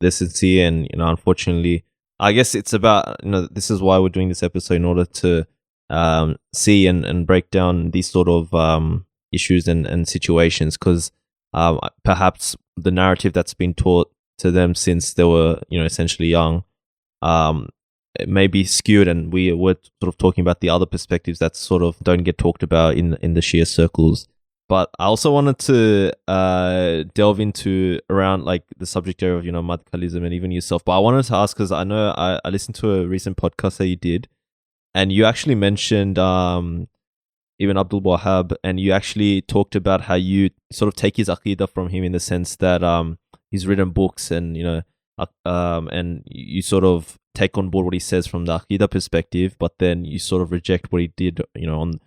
Speaker 3: they're sincere, and unfortunately, I guess it's about this is why we're doing this episode, in order to see and break down these sort of issues and situations, because perhaps the narrative that's been taught to them since they were essentially young, it may be skewed, and we're sort of talking about the other perspectives that sort of don't get talked about in the Shia circles. But I also wanted to delve into around like the subject area of Madkhalism and even yourself. But I wanted to ask, because I know I listened to a recent podcast that you did, and you actually mentioned even Abdul Wahab, and you actually talked about how you sort of take his aqidah from him, in the sense that he's written books, and and you sort of take on board what he says from the aqidah perspective, but then you sort of reject what he did, on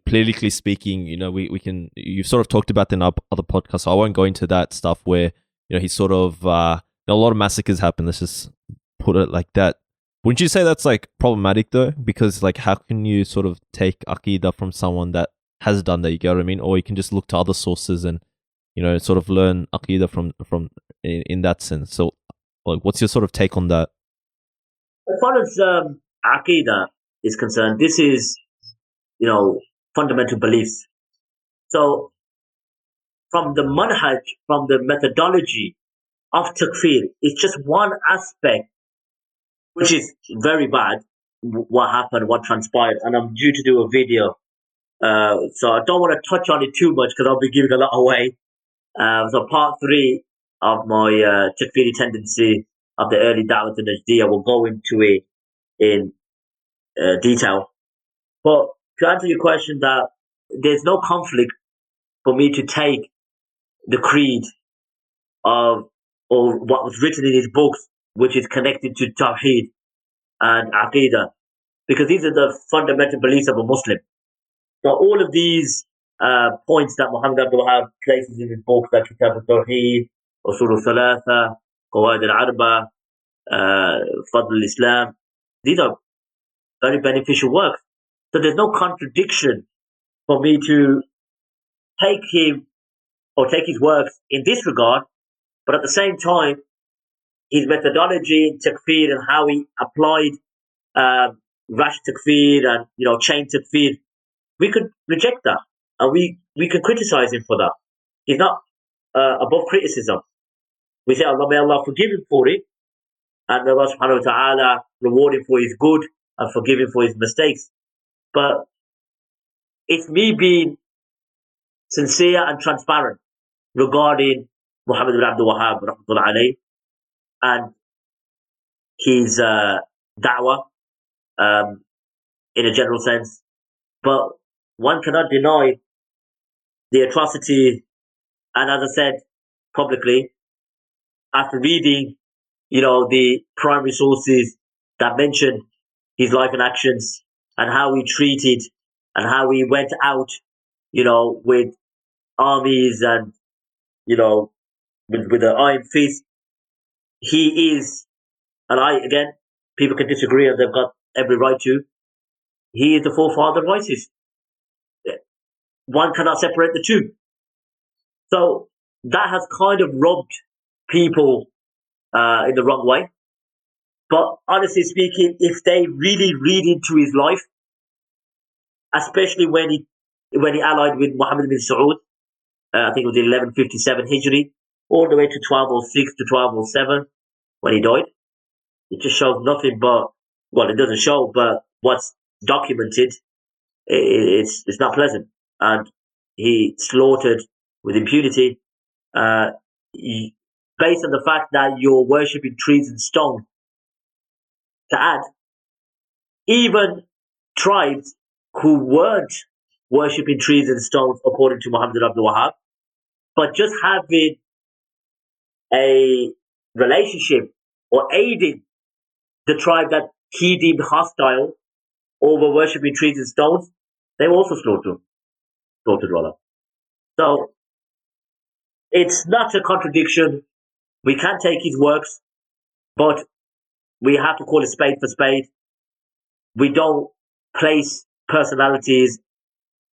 Speaker 3: politically speaking. You've sort of talked about that in other podcasts, so I won't go into that stuff where he sort of a lot of massacres happen. Let's just put it like that. Wouldn't you say that's like problematic though? Because like, how can you sort of take aqidah from someone that has done that. You get what I mean? Or you can just look to other sources and sort of learn aqidah from in that sense. So, like, what's your sort of take on that?
Speaker 2: As far as aqidah is concerned, this is fundamental beliefs. So from the manhaj, from the methodology of takfir, it's just one aspect which is very bad. What happened, what transpired, and I'm due to do a video, so I don't want to touch on it too much because I'll be giving a lot away. So part 3 of my takfiri tendency of the early da'wah to Najdiyah will go into it in detail. But to answer your question, that there's no conflict for me to take the creed of or what was written in his books, which is connected to Tawheed and Aqidah, because these are the fundamental beliefs of a Muslim. So all of these points that Muhammad Abdul Wahab places in his books, like Kitab al-Tawheed, Usul al-Thalatha, Qawaid al-Arba, Fadl al-Islam, these are very beneficial works. So there's no contradiction for me to take him or take his works in this regard, but at the same time, his methodology in takfir and how he applied rash takfir and chain takfir, we could reject that and we can criticize him for that. He's not above criticism. We say, Allah, may Allah forgive him for it, and may Allah subhanahu wa ta'ala reward him for his good and forgive him for his mistakes. But it's me being sincere and transparent regarding Muhammad ibn Abdul Wahab rahmatullahi alayhi and his da'wah in a general sense. But one cannot deny the atrocity, and as I said publicly, after reading, the primary sources that mention his life and actions and how he treated and how he went out, with armies and, with an iron fist, he is, and again, people can disagree and they've got every right to, he is the forefather of ISIS. One cannot separate the two. So that has kind of rubbed people in the wrong way. But honestly speaking, if they really read into his life, especially when he allied with Muhammad bin Saud, I think it was 1157 Hijri, all the way to 1206 to 1207 when he died, it just shows nothing but, well, it doesn't show, but what's documented, it's not pleasant. And he slaughtered with impunity, based on the fact that you're worshipping trees and stone. To add, even tribes who weren't worshipping trees and stones according to Muhammad Abdul Wahab, but just having a relationship or aiding the tribe that he deemed hostile over worshipping trees and stones, they were also slaughtered rather. So it's not a contradiction. We can take his works, but we have to call a spade for spade. We don't place personalities,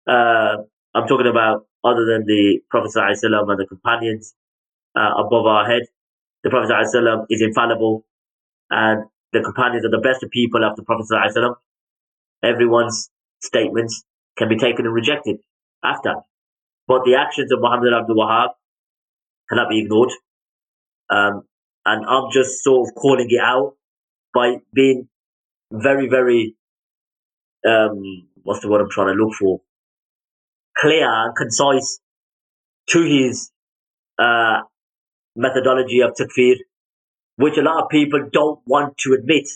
Speaker 2: I'm talking about other than the Prophet ﷺ and the companions, above our head. The Prophet ﷺ is infallible, and the companions are the best of people after the Prophet ﷺ. Everyone's statements can be taken and rejected after. But the actions of Muhammad Abdul Wahab cannot be ignored. And I'm just sort of calling it out by being very, very, what's the word I'm trying to look for? Clear and concise to his methodology of takfir, which a lot of people don't want to admit.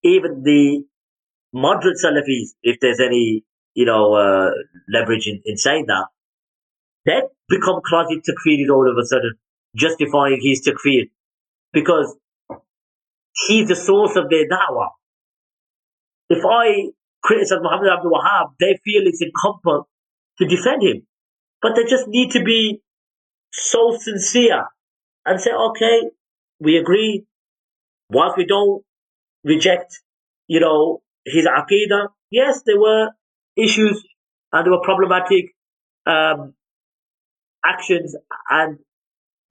Speaker 2: Even the moderate Salafis, if there's any, leverage in saying that, they become closet takfiris all of a sudden, justifying his takfir, because he's the source of their da'wah. If I criticize Muhammad Abdul Wahab, they feel it's incumbent to defend him. But they just need to be so sincere and say, okay, we agree. Whilst we don't reject, his aqidah, yes, there were issues and there were problematic actions and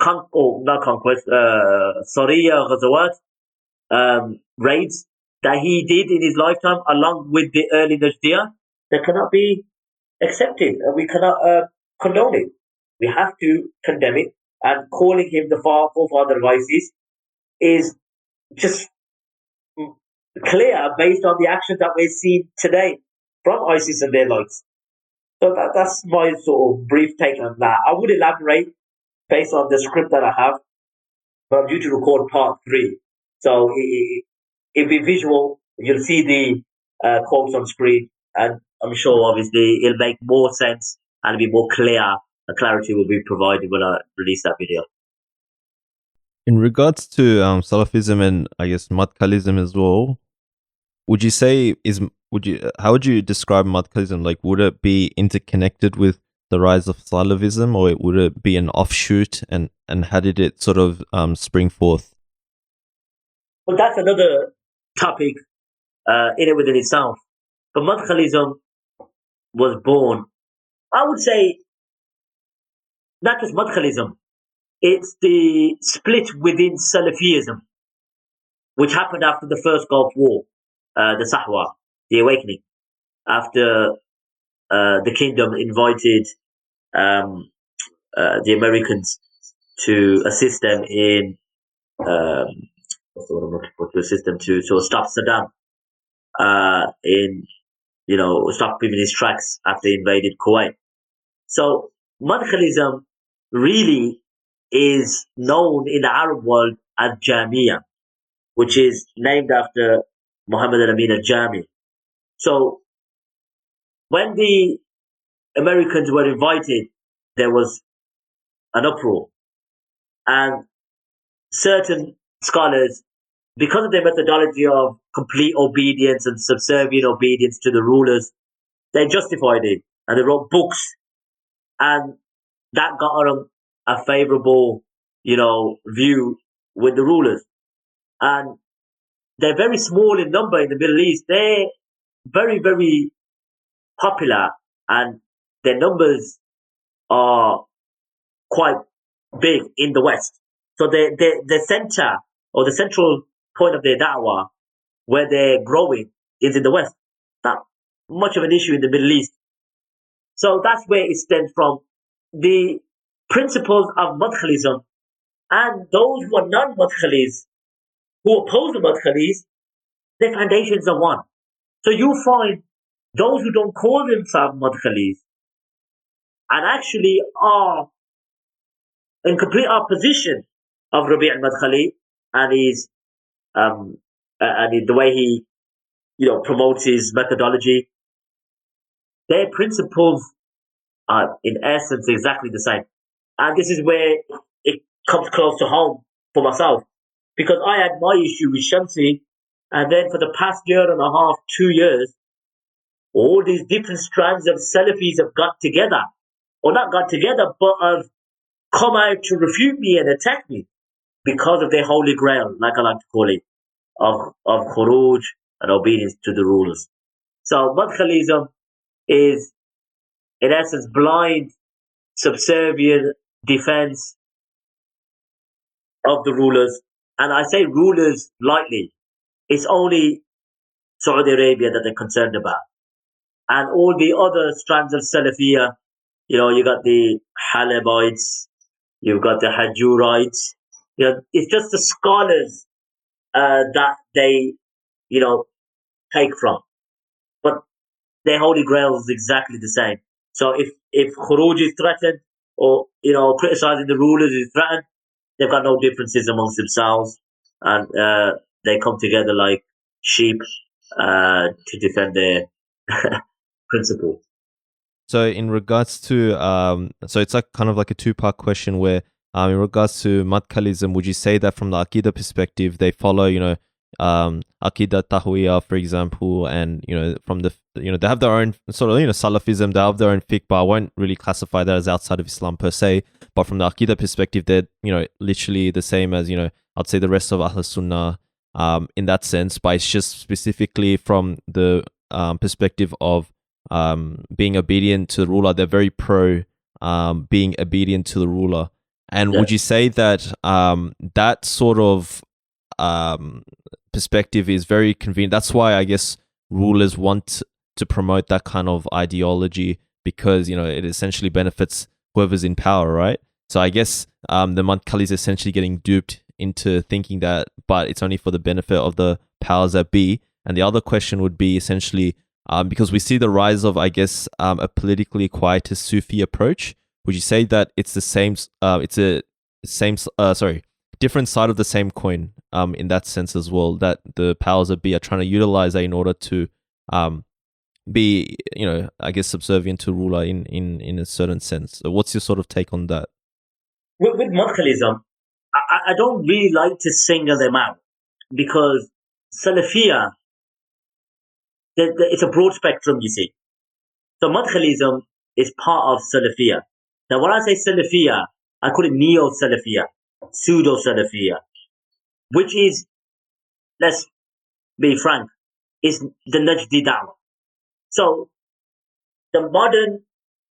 Speaker 2: not conquest, Sariya Ghazawat, raids that he did in his lifetime, along with the early Najdiya, that cannot be accepted, and we cannot condone it. We have to condemn it, and calling him the forefather of ISIS is just clear based on the actions that we're seeing today from ISIS and their likes. So that's my sort of brief take on that. I would elaborate based on the script that I have, but I'm due to record part 3. So it'll be visual. You'll see the quotes on screen, and I'm sure obviously it'll make more sense and be more clear. The clarity will be provided when I release that video.
Speaker 3: In regards to Salafism and I guess Madkhalism as well, would you say how would you describe Madkhalism? Like, would it be interconnected with the rise of Salafism, or would it be an offshoot, and how did it sort of spring forth?
Speaker 2: Well, that's another topic in it within itself. But Madkhalism was born, I would say, not just Madkhalism, it's the split within Salafism, which happened after the first Gulf War, the Sahwa, the awakening, after the kingdom invited the Americans to assist them in what's the word I'm looking for, to assist them to sort of stop Saddam in, stop him in his tracks after he invaded Kuwait. So Madkhalism really is known in the Arab world as Jamia, which is named after Muhammad al-Amin al-Jami. So when the Americans were invited, there was an uproar, and certain scholars, because of their methodology of complete obedience and subservient obedience to the rulers, they justified it, and they wrote books, and that got them a favorable, view with the rulers. And they're very small in number in the Middle East. They're very, very popular, and their numbers are quite big in the West. So the center, or the central point of their da'wah, where they're growing, is in the West. Not much of an issue in the Middle East. So that's where it stems from. The principles of Madkhalism, and those who are non-Madkhalis, who oppose the Madkhalis, their foundations are one. So you find those who don't call themselves Madkhalis and actually are in complete opposition of Rabi' al-Madkhali and his and the way he promotes his methodology. Their principles are in essence exactly the same, and this is where it comes close to home for myself, because I had my issue with Shamsi, and then for the past year and a half, 2 years, all these different strands of Salafis have got together, or not got together, but have come out to refute me and attack me because of their holy grail, like I like to call it, of khuruj and obedience to the rulers. So Madkhalism is, in essence, blind, subservient defense of the rulers. And I say rulers lightly. It's only Saudi Arabia that they're concerned about. And all the other strands of Salafiyah, you got the Halabites, you've got the Hajurites, it's just the scholars that they, take from. But their holy grail is exactly the same. So if khuruj is threatened, or, criticizing the rulers is threatened, they've got no differences amongst themselves, and they come together like sheep to defend their principle.
Speaker 3: So in regards to so it's like kind of like a 2-part question where in regards to Madkhalism, would you say that from the Aqidah perspective they follow Aqidah Tahwiyah, for example, and from the they have their own sort of Salafism, they have their own fiqh, but I won't really classify that as outside of Islam per se, but from the Aqidah perspective they're literally the same as I'd say the rest of Ahl Sunnah in that sense, but it's just specifically from the perspective of being obedient to the ruler. They're very pro being obedient to the ruler. And would you say that that sort of perspective is very convenient? That's why I guess rulers want to promote that kind of ideology, because it essentially benefits whoever's in power, right? So I guess the Madkhali is essentially getting duped into thinking that, but it's only for the benefit of the powers that be. And the other question would be essentially, because we see the rise of, I guess, a politically quietist Sufi approach. Would you say that it's the same? Different side of the same coin. In that sense as well, that the powers that be are trying to utilize that in order to be, I guess, subservient to ruler in a certain sense. So what's your sort of take on that?
Speaker 2: With Madkhalism, I don't really like to single them out, because Salafiyya, it's a broad spectrum, you see. So Madkhalism is part of Salafiyya. Now, when I say Salafiyya, I call it neo-Salafiyya, pseudo-Salafiyya, which is, let's be frank, is the Najdi Da'wah. So, the modern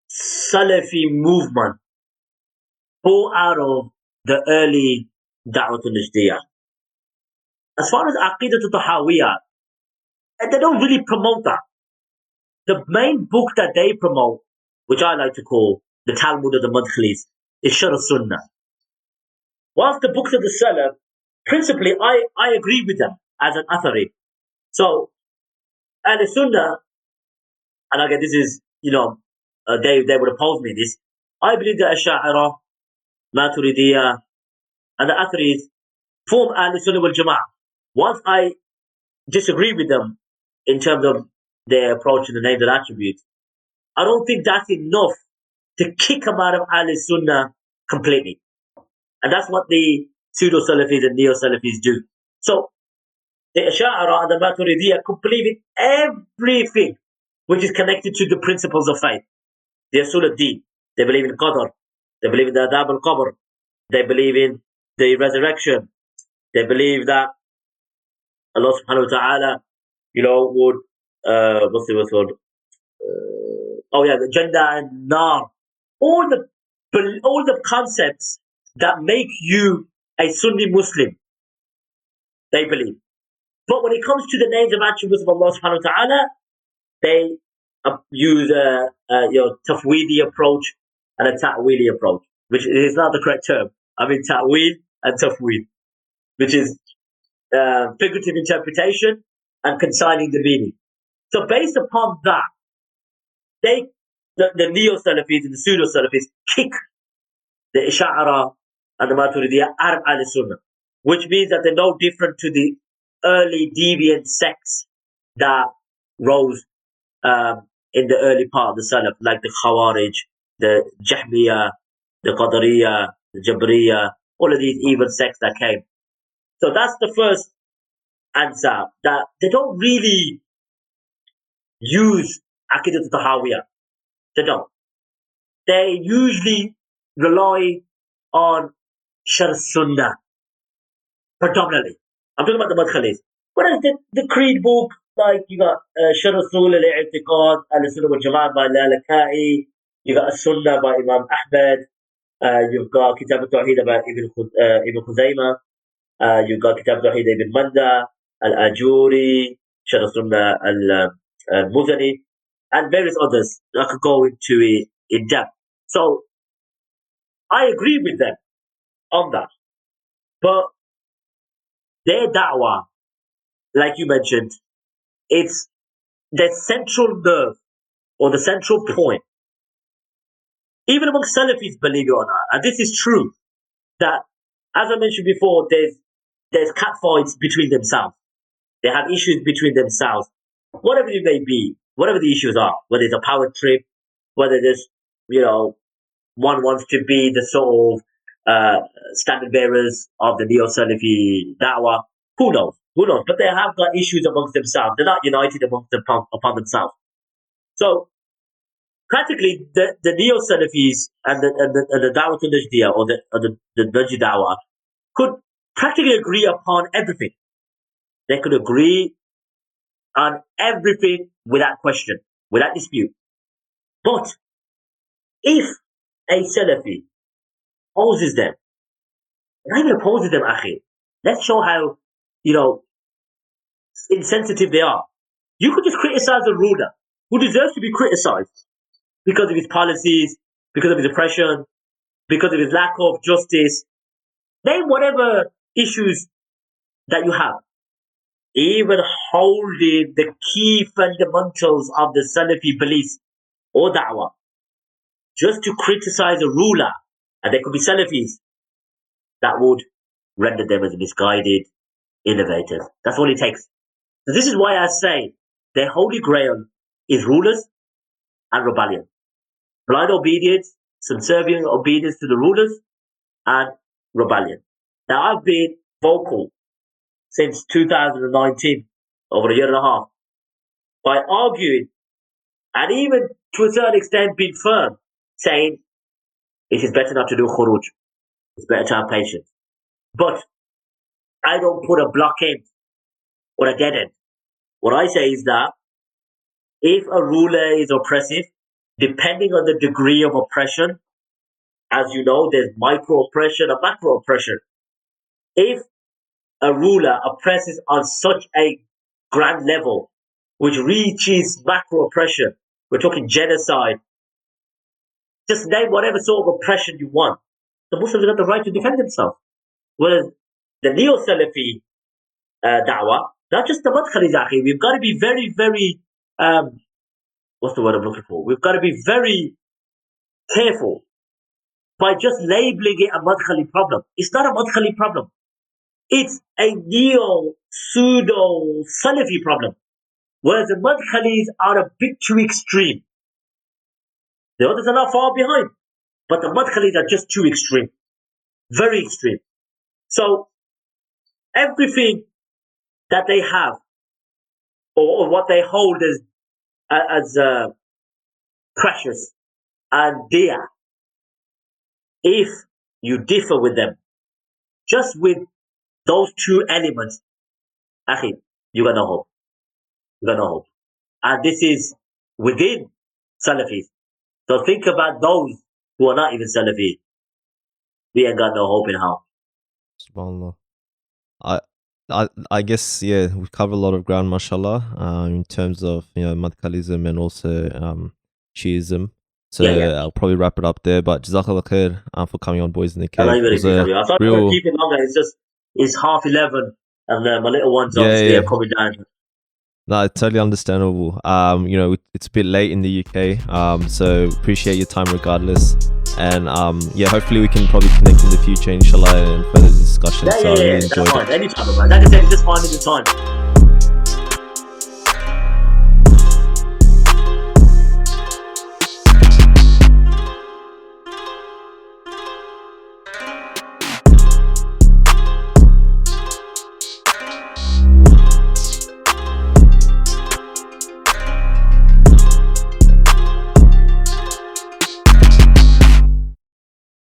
Speaker 2: Salafi movement brought out of the early Da'watul Najdiyah. As far as Aqidatul Tahawiyya, they don't really promote that. The main book that they promote, which I like to call the Talmud of the Madkhalis, is Sharh Sunnah. Whilst the books of the Salaf, principally, I agree with them as an Athari. So, Ahl Sunnah, and again, this is, they would oppose me this. I believe the Ash'ara, Maturidiyya, and the Atharis form Ahl Sunnah wal Jama'ah. Once I disagree with them in terms of their approach to the names and attributes, I don't think that's enough to kick them out of Ahl Sunnah completely. And that's what the pseudo-Salafis and neo-Salafis do. So, the Ash'ara and the Maturidiyya could believe in everything which is connected to the principles of faith. The Usul al-Din. They believe in Qadr. They believe in the Adab al-Qabr. They believe in the resurrection. They believe that Allah subhanahu wa ta'ala, would, what's the word? The Jannah and Nar. All the concepts that make you a Sunni Muslim, they believe. But when it comes to the names and attributes of Allah subhanahu wa ta'ala, they use a tafweedi approach and a ta'weeli approach, which is not the correct term. I mean ta'weel and tafweed, which is figurative interpretation and consigning the meaning. So based upon that, the neo-Salafis and the pseudo-Salafis kick the Ash'ara and the Maturidiyya out of Ahl-Sunnah, which means that they're no different to the early deviant sects that rose in the early part of the Salaf, like the Khawarij, the Jahmiyyah, the Qadariyya, the Jabriyya, all of these evil sects that came. So that's the first answer, that they don't really use Aqidat al-Tahawiyya. They don't. They usually rely on Sharh Sunnah predominantly. I'm talking about the Madkhalis. Whereas the Creed book, like you got Sharh Usul al-I'tiqad, Al-Sunnah wal Jama'ah by Lalaka'i, you got As-Sunnah by Imam Ahmad, you've got Kitab al-Tawheed by Ibn Khuzaymah, you've got Kitab al-Tawheed Ibn Manda, Al-Ajuri, Sharh Sunnah al-Muzani, and various others. I could go into it in depth. So, I agree with them on that. But their da'wah, like you mentioned, it's the central nerve or the central point. Even among Salafis, believe it or not, and this is true, that, as I mentioned before, there's catfights between themselves. They have issues between themselves. Whatever it may be, whatever the issues are, whether it's a power trip, whether there's, one wants to be the sort of standard bearers of the neo-Salafi da'wah. Who knows? But they have got issues amongst themselves. They're not united upon themselves. So, practically, the neo-Salafis and the Da'watul Najdiyah or the Najdi da'wah could practically agree upon everything. They could agree on everything without question. without dispute. But if a Salafi opposes them, not even opposes them, akhi, let's show how, insensitive they are. You could just criticize a ruler who deserves to be criticized because of his policies, because of his oppression, because of his lack of justice. Name whatever issues that you have. Even holding the key fundamentals of the Salafi beliefs or da'wah, just to criticize a ruler, and they could be Salafis, that would render them as misguided, innovative. That's all it takes. So this is why I say their holy grail is rulers and rebellion. Blind obedience, subservient obedience to the rulers, and rebellion. Now I've been vocal since 2019, over a year and a half, by arguing and even to a certain extent being firm, saying it is better not to do khuruj. It's better to have patience. But I don't put a block end or a dead end. What I say is that if a ruler is oppressive, depending on the degree of oppression, as you know, there's micro oppression and macro oppression. If a ruler oppresses on such a grand level, which reaches macro oppression, we're talking genocide, just name whatever sort of oppression you want, the Muslims have got the right to defend themselves. Whereas the neo-Salafi da'wah, not just the Madkhalism, we've got to be very, very, what's the word I'm looking for? We've got to be very careful by just labeling it a Madkhali problem. It's not a Madkhali problem. It's a neo-pseudo-Salafi problem. Whereas the Madkhalis are a bit too extreme. The others are not far behind. But the Madkhalis are just too extreme. Very extreme. So, everything that they have, or what they hold as precious and dear, if you differ with them, just with those two elements, akhi, you got no hope. You got no hope. And this is within Salafis. So think about those who are not even Salafi. We ain't got no hope in hell.
Speaker 3: SubhanAllah. I guess, yeah, we've covered a lot of ground, mashallah, in terms of, Madkhalism and also Shiism. So
Speaker 2: Yeah.
Speaker 3: I'll probably wrap it up there. But Jazakallah khair for coming on, Boys in the Cave.
Speaker 2: I thought we were keeping longer. It's 11:30, and my little ones obviously are coming down.
Speaker 3: No, totally understandable. It's a bit late in the UK, so appreciate your time regardless. And hopefully we can probably connect in the future, inshallah, and further discussions.
Speaker 2: Yeah, that's fine. Anytime, man. Like I said, just finding the time.